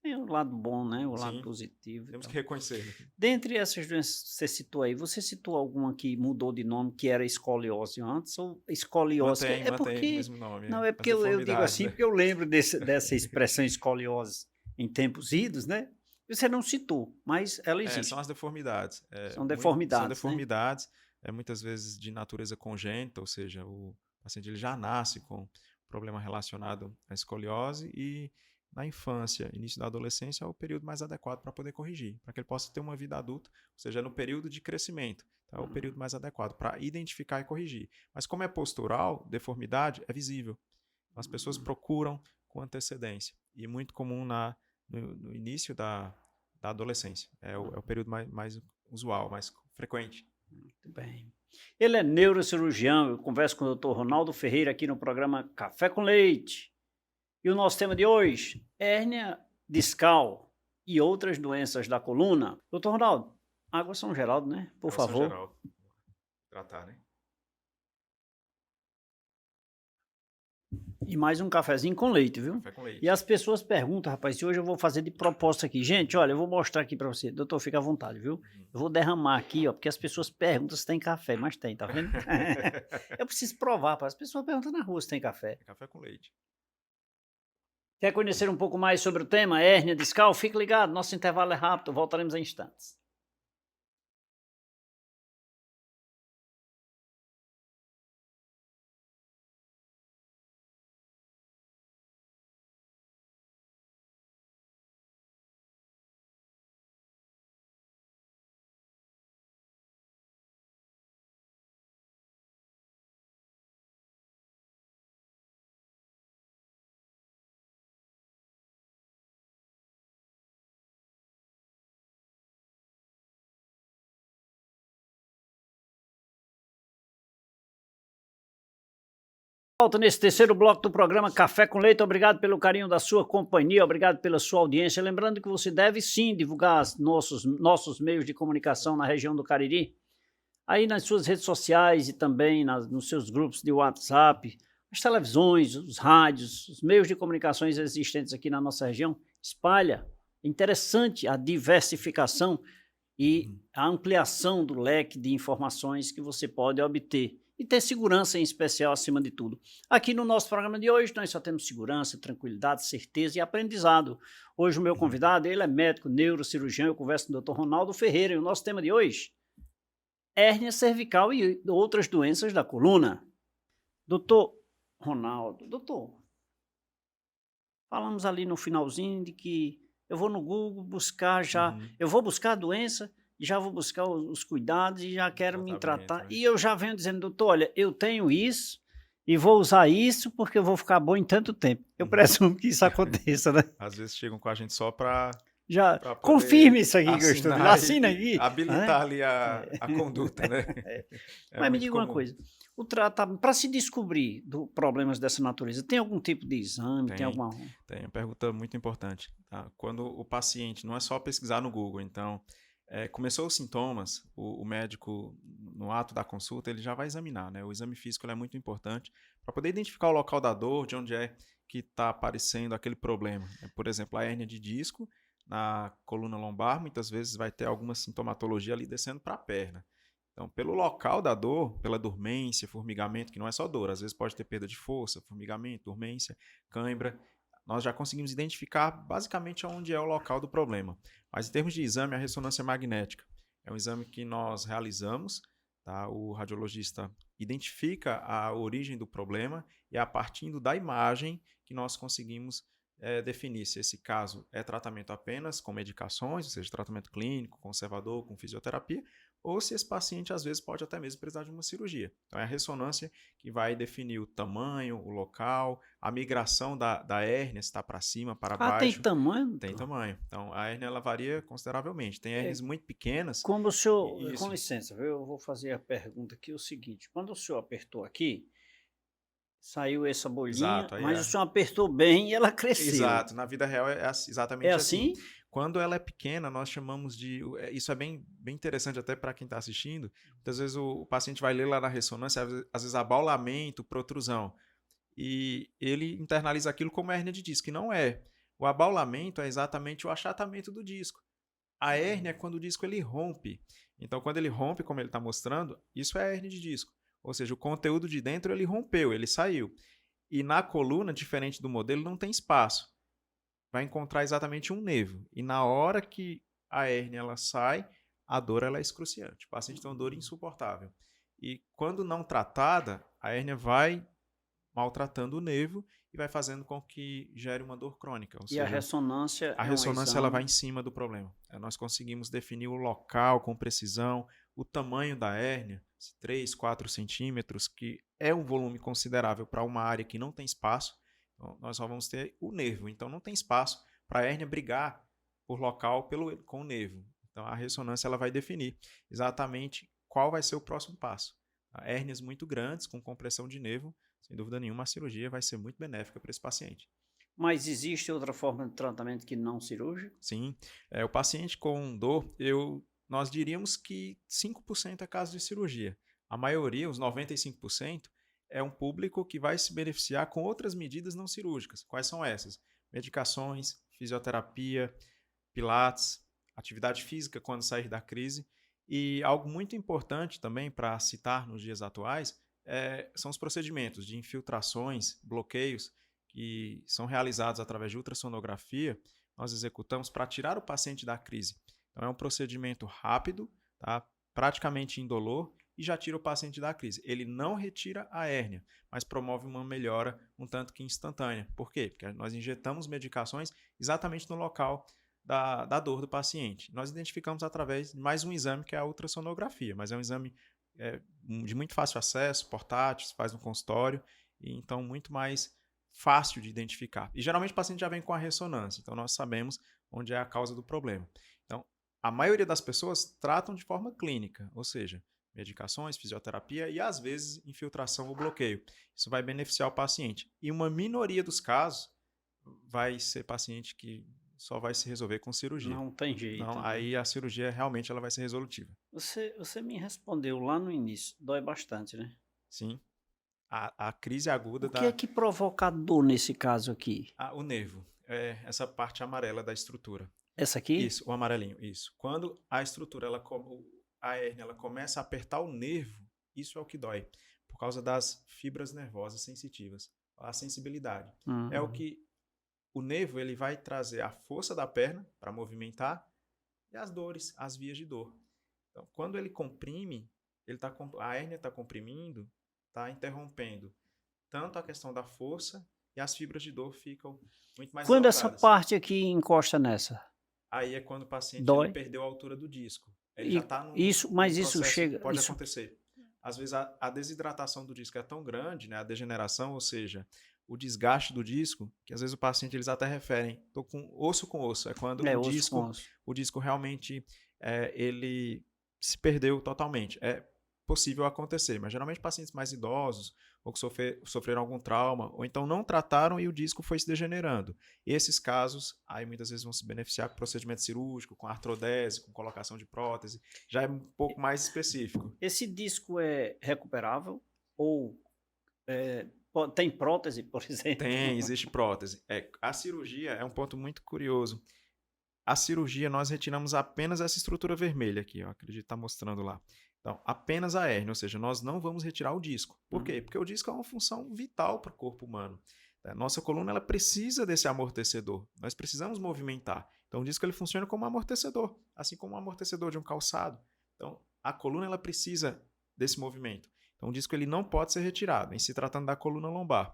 Speaker 1: Tem o lado bom, né? O lado positivo.
Speaker 2: Temos que reconhecer.
Speaker 1: Dentre essas doenças que você citou aí, você citou alguma que mudou de nome, que era escoliose antes, ou escoliose?
Speaker 2: Mantém o mesmo nome.
Speaker 1: Não, é porque eu digo assim, porque eu lembro dessa expressão escoliose em tempos idos, né? Você não citou, mas ela existe.
Speaker 2: São as deformidades.
Speaker 1: São deformidades.
Speaker 2: São deformidades, muitas vezes de natureza congênita, ou seja, o paciente ele já nasce com problema relacionado à escoliose e na infância, início da adolescência é o período mais adequado para poder corrigir, para que ele possa ter uma vida adulta, ou seja, no período de crescimento. Então, é o período mais adequado para identificar e corrigir. Mas como é postural, deformidade é visível. As pessoas procuram com antecedência. E é muito comum no início da adolescência. É o período mais usual, mais frequente.
Speaker 1: Muito bem. Ele é neurocirurgião. Eu converso com o Dr. Ronaldo Ferreira aqui no programa Café com Leite. E o nosso tema de hoje, hérnia discal e outras doenças da coluna. Doutor Ronaldo, água São Geraldo, né? Por favor. São Geraldo.
Speaker 2: Tratar, né?
Speaker 1: E mais um cafezinho com leite, viu?
Speaker 2: Café com leite.
Speaker 1: E as pessoas perguntam, rapaz, se hoje eu vou fazer de propósito aqui. Gente, olha, eu vou mostrar aqui para você. Doutor, fica à vontade, viu? Eu vou derramar aqui, ó, porque as pessoas perguntam se tem café, mas tem, tá vendo? Eu preciso provar, as pessoas perguntam na rua se tem café.
Speaker 2: Café com leite.
Speaker 1: Quer conhecer um pouco mais sobre o tema hérnia discal? Fique ligado, nosso intervalo é rápido, voltaremos em instantes. Volta nesse terceiro bloco do programa Café com Leite. Obrigado pelo carinho da sua companhia, obrigado pela sua audiência. Lembrando que você deve sim divulgar nossos meios de comunicação na região do Cariri, aí nas suas redes sociais e também nos seus grupos de WhatsApp, as televisões, os rádios, os meios de comunicações existentes aqui na nossa região. Espalha. É interessante a diversificação e a ampliação do leque de informações que você pode obter. E ter segurança em especial acima de tudo. Aqui no nosso programa de hoje nós só temos segurança, tranquilidade, certeza e aprendizado. Hoje o meu convidado, ele é médico, neurocirurgião, eu converso com o Dr. Ronaldo Ferreira e o nosso tema de hoje, hérnia cervical e outras doenças da coluna. Doutor Ronaldo, falamos ali no finalzinho de que eu vou no Google buscar eu vou buscar a doença, já vou buscar os cuidados e já quero me tratar. Né? E eu já venho dizendo, doutor, olha, eu tenho isso e vou usar isso porque eu vou ficar bom em tanto tempo. Eu presumo que isso aconteça, né?
Speaker 2: Às vezes chegam com a gente só para
Speaker 1: Já
Speaker 2: Para poder
Speaker 1: confirme isso aqui que eu estou dizendo.
Speaker 2: assinar
Speaker 1: Assina
Speaker 2: e
Speaker 1: aqui.
Speaker 2: habilitar ali a conduta, né? É
Speaker 1: Mas me
Speaker 2: muito
Speaker 1: diga uma
Speaker 2: comum.
Speaker 1: coisa. O tratamento, para se descobrir problemas dessa natureza, tem algum tipo de exame? Tem
Speaker 2: Tem,
Speaker 1: alguma.
Speaker 2: tem uma pergunta muito importante. Tá? Quando o paciente, não é só pesquisar no Google, então, começou os sintomas, o médico, no ato da consulta, ele já vai examinar, né? O exame físico ele é muito importante para poder identificar o local da dor, de onde é que está aparecendo aquele problema. Por exemplo, a hérnia de disco na coluna lombar, muitas vezes vai ter alguma sintomatologia ali descendo para a perna. Então, pelo local da dor, pela dormência, formigamento, que não é só dor, às vezes pode ter perda de força, formigamento, dormência, cãibra, nós já conseguimos identificar basicamente onde é o local do problema. Mas em termos de exame, a ressonância magnética é um exame que nós realizamos, tá? O radiologista identifica a origem do problema e a partir da imagem que nós conseguimos definir se esse caso é tratamento apenas com medicações, ou seja, tratamento clínico, conservador, com fisioterapia, ou se esse paciente às vezes pode até mesmo precisar de uma cirurgia. Então é a ressonância que vai definir o tamanho, o local, a migração da hérnia, se está para cima, para
Speaker 1: Tem
Speaker 2: baixo.
Speaker 1: tamanho?
Speaker 2: Tem tamanho. Então a hérnia ela varia consideravelmente. Tem hérnias muito pequenas.
Speaker 1: Como o senhor,
Speaker 2: e
Speaker 1: com
Speaker 2: isso,
Speaker 1: licença, viu? Eu vou fazer a pergunta aqui, o seguinte, quando o senhor apertou aqui, saiu essa bolinha,
Speaker 2: exato, aí
Speaker 1: mas o senhor apertou bem e ela cresceu.
Speaker 2: exato, na vida real é
Speaker 1: É
Speaker 2: exatamente assim.
Speaker 1: assim?
Speaker 2: Quando ela é pequena, nós chamamos de. Isso é bem, bem interessante até para quem está assistindo. Muitas vezes o paciente vai ler lá na ressonância, às vezes abaulamento, protrusão. E ele internaliza aquilo como hérnia de disco, e não é. O abaulamento é exatamente o achatamento do disco. A hérnia é quando o disco ele rompe. Então, quando ele rompe, como ele está mostrando, isso é hérnia de disco. Ou seja, o conteúdo de dentro ele rompeu, ele saiu. E na coluna, diferente do modelo, não tem espaço. Vai encontrar exatamente um nervo. E na hora que a hérnia ela sai, a dor ela é excruciante. O paciente tem uma dor insuportável. E quando não tratada, a hérnia vai maltratando o nervo e vai fazendo com que gere uma dor crônica. Ou
Speaker 1: E a
Speaker 2: seja,
Speaker 1: ressonância
Speaker 2: a
Speaker 1: é um
Speaker 2: ressonância ela vai
Speaker 1: exame.
Speaker 2: em cima do problema. Nós conseguimos definir o local com precisão, o tamanho da hérnia, 3, 4 centímetros, que é um volume considerável para uma área que não tem espaço. Então, nós só vamos ter o nervo. Então, não tem espaço para a hérnia brigar por local com o nervo. Então, a ressonância ela vai definir exatamente qual vai ser o próximo passo. Hérnias muito grandes, com compressão de nervo, sem dúvida nenhuma, a cirurgia vai ser muito benéfica para esse paciente.
Speaker 1: Mas existe outra forma de tratamento que não cirúrgico?
Speaker 2: Sim. O paciente com dor, nós diríamos que 5% é caso de cirurgia. A maioria, os 95%, é um público que vai se beneficiar com outras medidas não cirúrgicas. Quais são essas? Medicações, fisioterapia, pilates, atividade física quando sair da crise. E algo muito importante também para citar nos dias atuais são os procedimentos de infiltrações, bloqueios, que são realizados através de ultrassonografia, nós executamos para tirar o paciente da crise. Então, é um procedimento rápido, tá? Praticamente indolor, e já tira o paciente da crise. Ele não retira a hérnia, mas promove uma melhora um tanto que instantânea. Por quê? Porque nós injetamos medicações exatamente no local da dor do paciente. Nós identificamos através de mais um exame, que é a ultrassonografia, mas é um exame de muito fácil acesso, portátil, se faz no consultório, e então muito mais fácil de identificar. E geralmente o paciente já vem com a ressonância, então nós sabemos onde é a causa do problema. Então, a maioria das pessoas tratam de forma clínica, ou seja, medicações, fisioterapia e às vezes infiltração ou bloqueio. Isso vai beneficiar o paciente. E uma minoria dos casos vai ser paciente que só vai se resolver com cirurgia.
Speaker 1: Não tem jeito.
Speaker 2: Não, aí a cirurgia realmente ela vai ser resolutiva.
Speaker 1: Você me respondeu lá no início, dói bastante, né?
Speaker 2: Sim. A crise aguda
Speaker 1: O que é que provoca a dor nesse caso aqui?
Speaker 2: o nervo. Essa parte amarela da estrutura.
Speaker 1: Essa aqui?
Speaker 2: Isso, o amarelinho, isso. Quando a estrutura, a hérnia, ela começa a apertar o nervo, isso é o que dói, por causa das fibras nervosas sensitivas, a sensibilidade. É o que o nervo ele vai trazer a força da perna para movimentar e as dores, as vias de dor. Então, quando ele comprime, a hérnia está comprimindo, está interrompendo tanto a questão da força e as fibras de dor ficam muito mais
Speaker 1: Quando
Speaker 2: exaltadas.
Speaker 1: essa parte aqui encosta nessa?
Speaker 2: Aí é quando o paciente
Speaker 1: Dói.
Speaker 2: perdeu a altura do disco. Ele já está no
Speaker 1: isso chega.
Speaker 2: Pode
Speaker 1: isso...
Speaker 2: acontecer. Às vezes a desidratação do disco é tão grande, né, a degeneração, ou seja, o desgaste do disco, que às vezes o paciente eles até referem, estou com osso, é quando
Speaker 1: Osso com osso.
Speaker 2: o disco realmente ele se perdeu totalmente. É possível acontecer, mas geralmente pacientes mais idosos ou que sofreram algum trauma, ou então não trataram e o disco foi se degenerando. Esses casos, aí muitas vezes vão se beneficiar com procedimento cirúrgico, com artrodese, com colocação de prótese, já é um pouco mais específico.
Speaker 1: Esse disco é recuperável ou tem prótese, por exemplo?
Speaker 2: Tem, existe prótese. A cirurgia é um ponto muito curioso. A cirurgia, nós retiramos apenas essa estrutura vermelha aqui, ó, acredito estar mostrando lá. Então, apenas a hérnia, ou seja, nós não vamos retirar o disco. Por quê? Porque o disco é uma função vital para o corpo humano. Nossa coluna ela precisa desse amortecedor. Nós precisamos movimentar. Então, o disco ele funciona como um amortecedor, assim como um amortecedor de um calçado. Então, a coluna ela precisa desse movimento. Então, o disco ele não pode ser retirado, em se tratando da coluna lombar.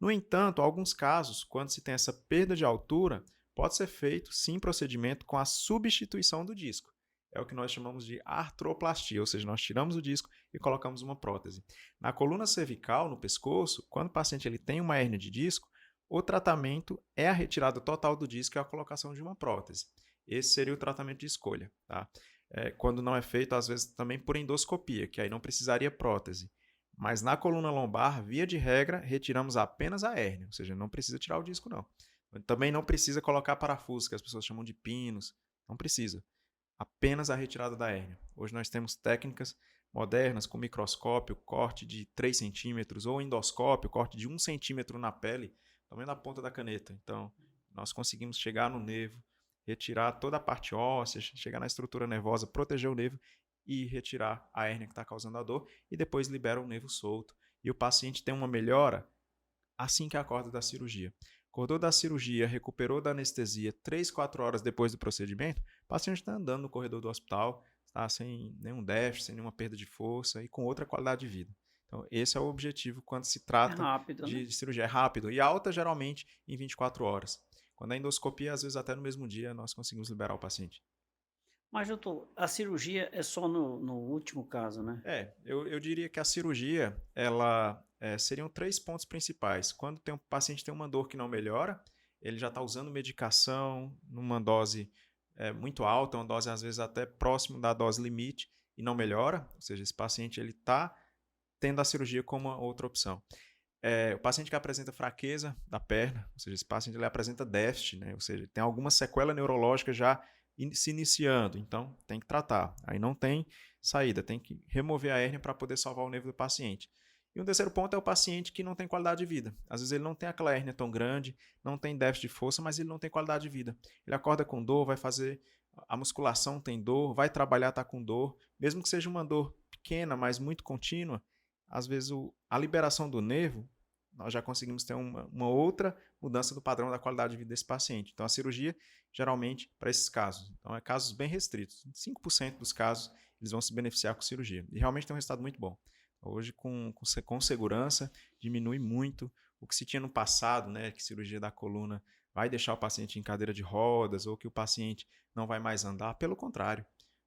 Speaker 2: No entanto, em alguns casos, quando se tem essa perda de altura, pode ser feito, sim, procedimento com a substituição do disco. É o que nós chamamos de artroplastia, ou seja, nós tiramos o disco e colocamos uma prótese. Na coluna cervical, no pescoço, quando o paciente ele tem uma hérnia de disco, o tratamento é a retirada total do disco e a colocação de uma prótese. Esse seria o tratamento de escolha. Tá? Quando não é feito, às vezes, também por endoscopia, que aí não precisaria prótese. Mas na coluna lombar, via de regra, retiramos apenas a hérnia, ou seja, não precisa tirar o disco, não. Também não precisa colocar parafusos, que as pessoas chamam de pinos. Não precisa. Apenas a retirada da hérnia. Hoje nós temos técnicas modernas com microscópio, corte de 3 centímetros, ou endoscópio, corte de 1 centímetro na pele, também na ponta da caneta. Então, nós conseguimos chegar no nervo, retirar toda a parte óssea, chegar na estrutura nervosa, proteger o nervo e retirar a hérnia que está causando a dor, e depois libera o nervo solto. E o paciente tem uma melhora assim que acorda da cirurgia. Acordou da cirurgia, recuperou da anestesia 3, 4 horas depois do procedimento, o paciente está andando no corredor do hospital, está sem nenhum déficit, sem nenhuma perda de força e com outra qualidade de vida. Então, esse é o objetivo quando se trata de cirurgia. É rápido e alta, geralmente, em 24 horas. Quando a endoscopia, às vezes até no mesmo dia, nós conseguimos liberar o paciente.
Speaker 1: Mas, doutor, a cirurgia é só no último caso, né?
Speaker 2: Eu diria que a cirurgia, ela seriam 3 pontos principais. Quando o paciente tem uma dor que não melhora, ele já está usando medicação numa dose muito alta, uma dose às vezes até próximo da dose limite e não melhora, ou seja, esse paciente ele está tendo a cirurgia como uma outra opção. O paciente que apresenta fraqueza da perna, ou seja, esse paciente ele apresenta déficit, né? Ou seja, tem alguma sequela neurológica já se iniciando, então tem que tratar. Aí não tem saída, tem que remover a hérnia para poder salvar o nervo do paciente. E um terceiro ponto é o paciente que não tem qualidade de vida. Às vezes ele não tem aquela hérnia tão grande, não tem déficit de força, mas ele não tem qualidade de vida. Ele acorda com dor, vai fazer a musculação, tem dor, vai trabalhar, está com dor. Mesmo que seja uma dor pequena, mas muito contínua, às vezes a liberação do nervo, nós já conseguimos ter uma outra mudança do padrão da qualidade de vida desse paciente. Então, a cirurgia, geralmente, para esses casos. Então, é casos bem restritos. 5% dos casos, eles vão se beneficiar com cirurgia. E realmente tem um resultado muito bom. Hoje, com segurança, diminui muito o que se tinha no passado, né, que cirurgia da coluna vai deixar o paciente em cadeira de rodas ou que o paciente não vai mais andar. Pelo contrário,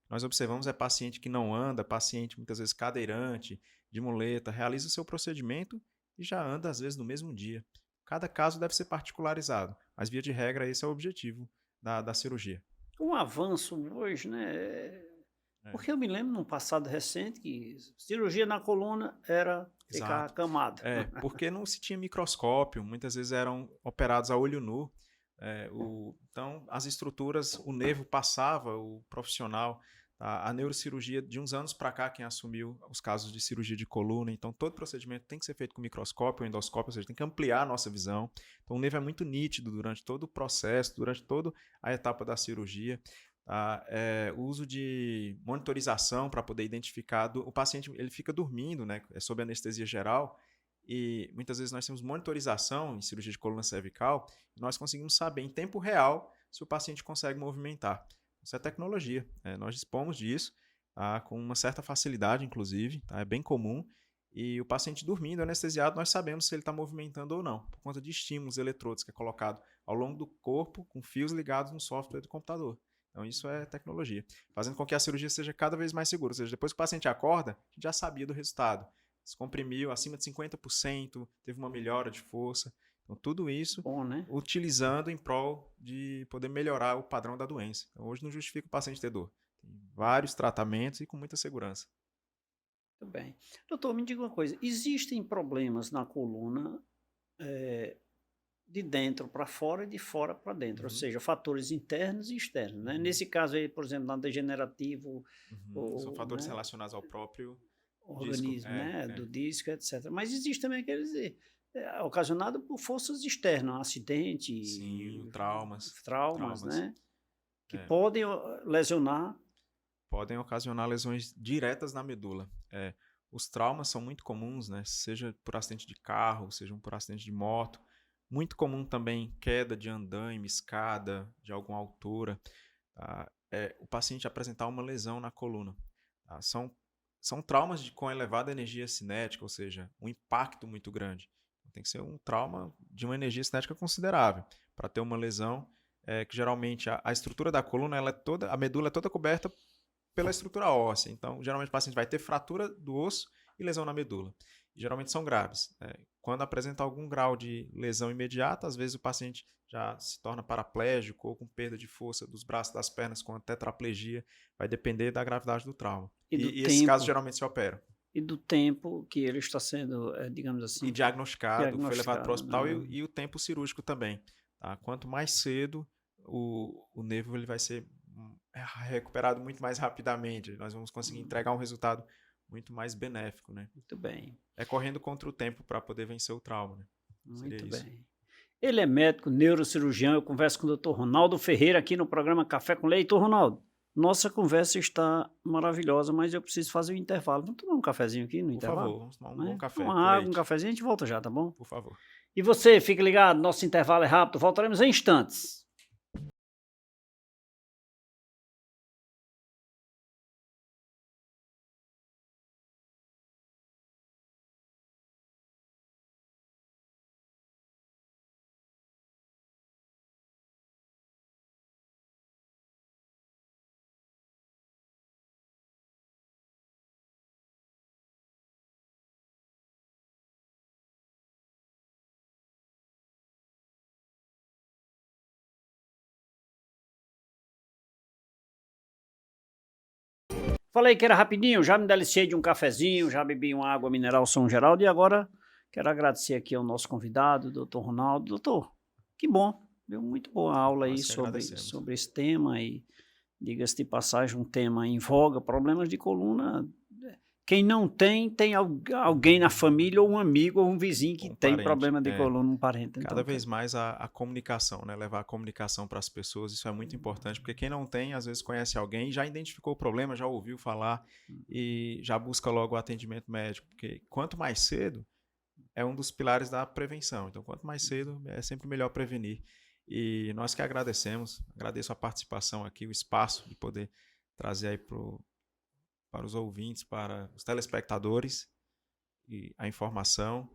Speaker 2: nós observamos paciente que não anda, paciente muitas vezes cadeirante, de muleta, realiza o seu procedimento e já anda às vezes no mesmo dia. Cada caso deve ser particularizado, mas via de regra esse é o objetivo da cirurgia.
Speaker 1: Um avanço hoje, né? Porque eu me lembro num passado recente que cirurgia na coluna era ficar acamado.
Speaker 2: Porque não se tinha microscópio, muitas vezes eram operados a olho nu. Então, as estruturas, o nervo passava, o profissional, a neurocirurgia de uns anos para cá, quem assumiu os casos de cirurgia de coluna, então todo procedimento tem que ser feito com microscópio ou endoscópio, ou seja, tem que ampliar a nossa visão. Então o nervo é muito nítido durante todo o processo, durante toda a etapa da cirurgia. O uso de monitorização para poder identificar, o paciente ele fica dormindo, né, sob anestesia geral, e muitas vezes nós temos monitorização em cirurgia de coluna cervical, e nós conseguimos saber em tempo real se o paciente consegue movimentar. Isso é tecnologia, nós dispomos disso, com uma certa facilidade, inclusive, é bem comum, e o paciente dormindo, anestesiado, nós sabemos se ele está movimentando ou não, por conta de estímulos eletrodos que é colocado ao longo do corpo, com fios ligados no software do computador. Então isso é tecnologia, fazendo com que a cirurgia seja cada vez mais segura, ou seja, depois que o paciente acorda, a gente já sabia do resultado. se comprimiu acima de 50%, teve uma melhora de força. Então, tudo isso
Speaker 1: Bom, né?
Speaker 2: utilizando em prol de poder melhorar o padrão da doença. Então, hoje não justifica o paciente ter dor. Tem vários tratamentos e com muita segurança.
Speaker 1: Muito bem. Doutor, me diga uma coisa, existem problemas na coluna de dentro para fora e de fora para dentro, ou seja, fatores internos e externos, né? Nesse caso aí, por exemplo, na degenerativo,
Speaker 2: São fatores
Speaker 1: né,
Speaker 2: relacionados ao próprio
Speaker 1: organismo,
Speaker 2: disco.
Speaker 1: né, do disco, etc. Mas existe também aqueles ocasionado por forças externas, acidente,
Speaker 2: Sim, traumas,
Speaker 1: né, que podem lesionar.
Speaker 2: Podem ocasionar lesões diretas na medula. Os traumas são muito comuns, né? Seja por acidente de carro, seja por acidente de moto. Muito comum também queda de andaime, escada, de alguma altura. Tá? O paciente apresentar uma lesão na coluna. Tá? São traumas com elevada energia cinética, ou seja, um impacto muito grande. Tem que ser um trauma de uma energia cinética considerável para ter uma lesão que geralmente a estrutura da coluna, a medula é toda coberta pela estrutura óssea. Então, geralmente o paciente vai ter fratura do osso e lesão na medula. E, geralmente são graves. Quando apresenta algum grau de lesão imediata, às vezes o paciente já se torna paraplégico ou com perda de força dos braços, das pernas, com a tetraplegia. Vai depender da gravidade do trauma. E esses casos geralmente se operam.
Speaker 1: E do tempo que ele está sendo, digamos assim...
Speaker 2: E diagnosticado, foi levado para o hospital e o tempo cirúrgico também. Tá? Quanto mais cedo, o nervo ele vai ser recuperado muito mais rapidamente. Nós vamos conseguir entregar um resultado muito mais benéfico, né?
Speaker 1: Muito bem.
Speaker 2: Correndo contra o tempo para poder vencer o trauma, né?
Speaker 1: Muito bem. Ele é médico, neurocirurgião. Eu converso com o Dr. Ronaldo Ferreira aqui no programa Café com Leite. Ronaldo, nossa conversa está maravilhosa, mas eu preciso fazer um intervalo. Vamos tomar um cafezinho aqui no intervalo?
Speaker 2: Por favor, vamos tomar um bom café.
Speaker 1: Uma água, um cafezinho, a gente volta já, tá bom?
Speaker 2: Por favor.
Speaker 1: E você, fique ligado, nosso intervalo é rápido, voltaremos em instantes. Falei que era rapidinho, já me deliciei de um cafezinho, já bebi uma água mineral São Geraldo e agora quero agradecer aqui ao nosso convidado, doutor Ronaldo. Doutor, que bom, deu muito boa aula aí sobre esse tema e, diga-se de passagem, um tema em voga, problemas de coluna. Quem não tem alguém na família ou um amigo ou um vizinho que tem problema de coluna, um parente. Então,
Speaker 2: cada vez mais a comunicação, né? Levar a comunicação para as pessoas, isso é muito importante, porque quem não tem, às vezes conhece alguém, já identificou o problema, já ouviu falar e já busca logo o atendimento médico, porque quanto mais cedo, é um dos pilares da prevenção. Então, quanto mais cedo, é sempre melhor prevenir. E nós que agradecemos, agradeço a participação aqui, o espaço de poder trazer aí para os ouvintes, para os telespectadores, e a informação.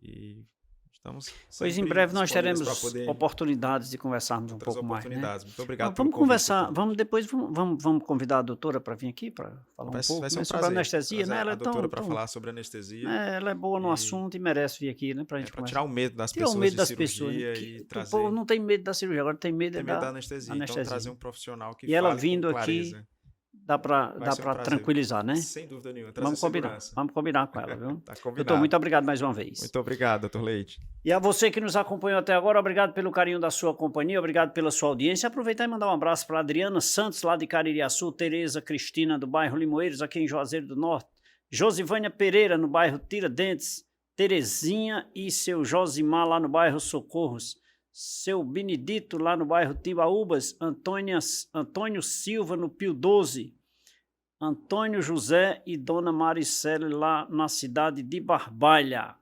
Speaker 2: E estamos...
Speaker 1: Pois em breve nós teremos oportunidades de conversarmos um pouco mais. Né?
Speaker 2: Muito obrigado
Speaker 1: pelo convite. Vamos convidar a doutora para vir aqui para falar um pouco sobre anestesia. Né? Ela
Speaker 2: a doutora para falar sobre anestesia.
Speaker 1: Ela é boa no assunto e merece vir aqui, né, para a gente
Speaker 2: tirar o medo das pessoas e trazer...
Speaker 1: O povo não tem medo da cirurgia, agora tem medo da
Speaker 2: anestesia. Então trazer um profissional que
Speaker 1: fale ela vindo aqui... Dá para tranquilizar, né?
Speaker 2: Sem dúvida nenhuma.
Speaker 1: Vamos combinar com ela, viu?
Speaker 2: Tá combinado.
Speaker 1: Doutor, muito obrigado mais uma vez.
Speaker 2: Muito obrigado, doutor Leite.
Speaker 1: E a você que nos acompanhou até agora, obrigado pelo carinho da sua companhia, obrigado pela sua audiência. Aproveitar e mandar um abraço para Adriana Santos, lá de Caririaçu, Tereza Cristina, do bairro Limoeiros, aqui em Juazeiro do Norte, Josivânia Pereira, no bairro Tiradentes, Terezinha e seu Josimar, lá no bairro Socorros, seu Benedito, lá no bairro Timbaúbas, Antônio Silva, no Pio 12, Antônio José e Dona Maricele, lá na cidade de Barbalha.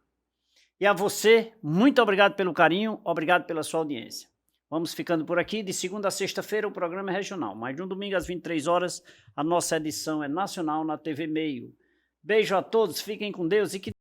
Speaker 1: E a você, muito obrigado pelo carinho, obrigado pela sua audiência. Vamos ficando por aqui, de segunda a sexta-feira o programa é regional, mas de um domingo às 23 horas, a nossa edição é nacional na TV Meio. Beijo a todos, fiquem com Deus e que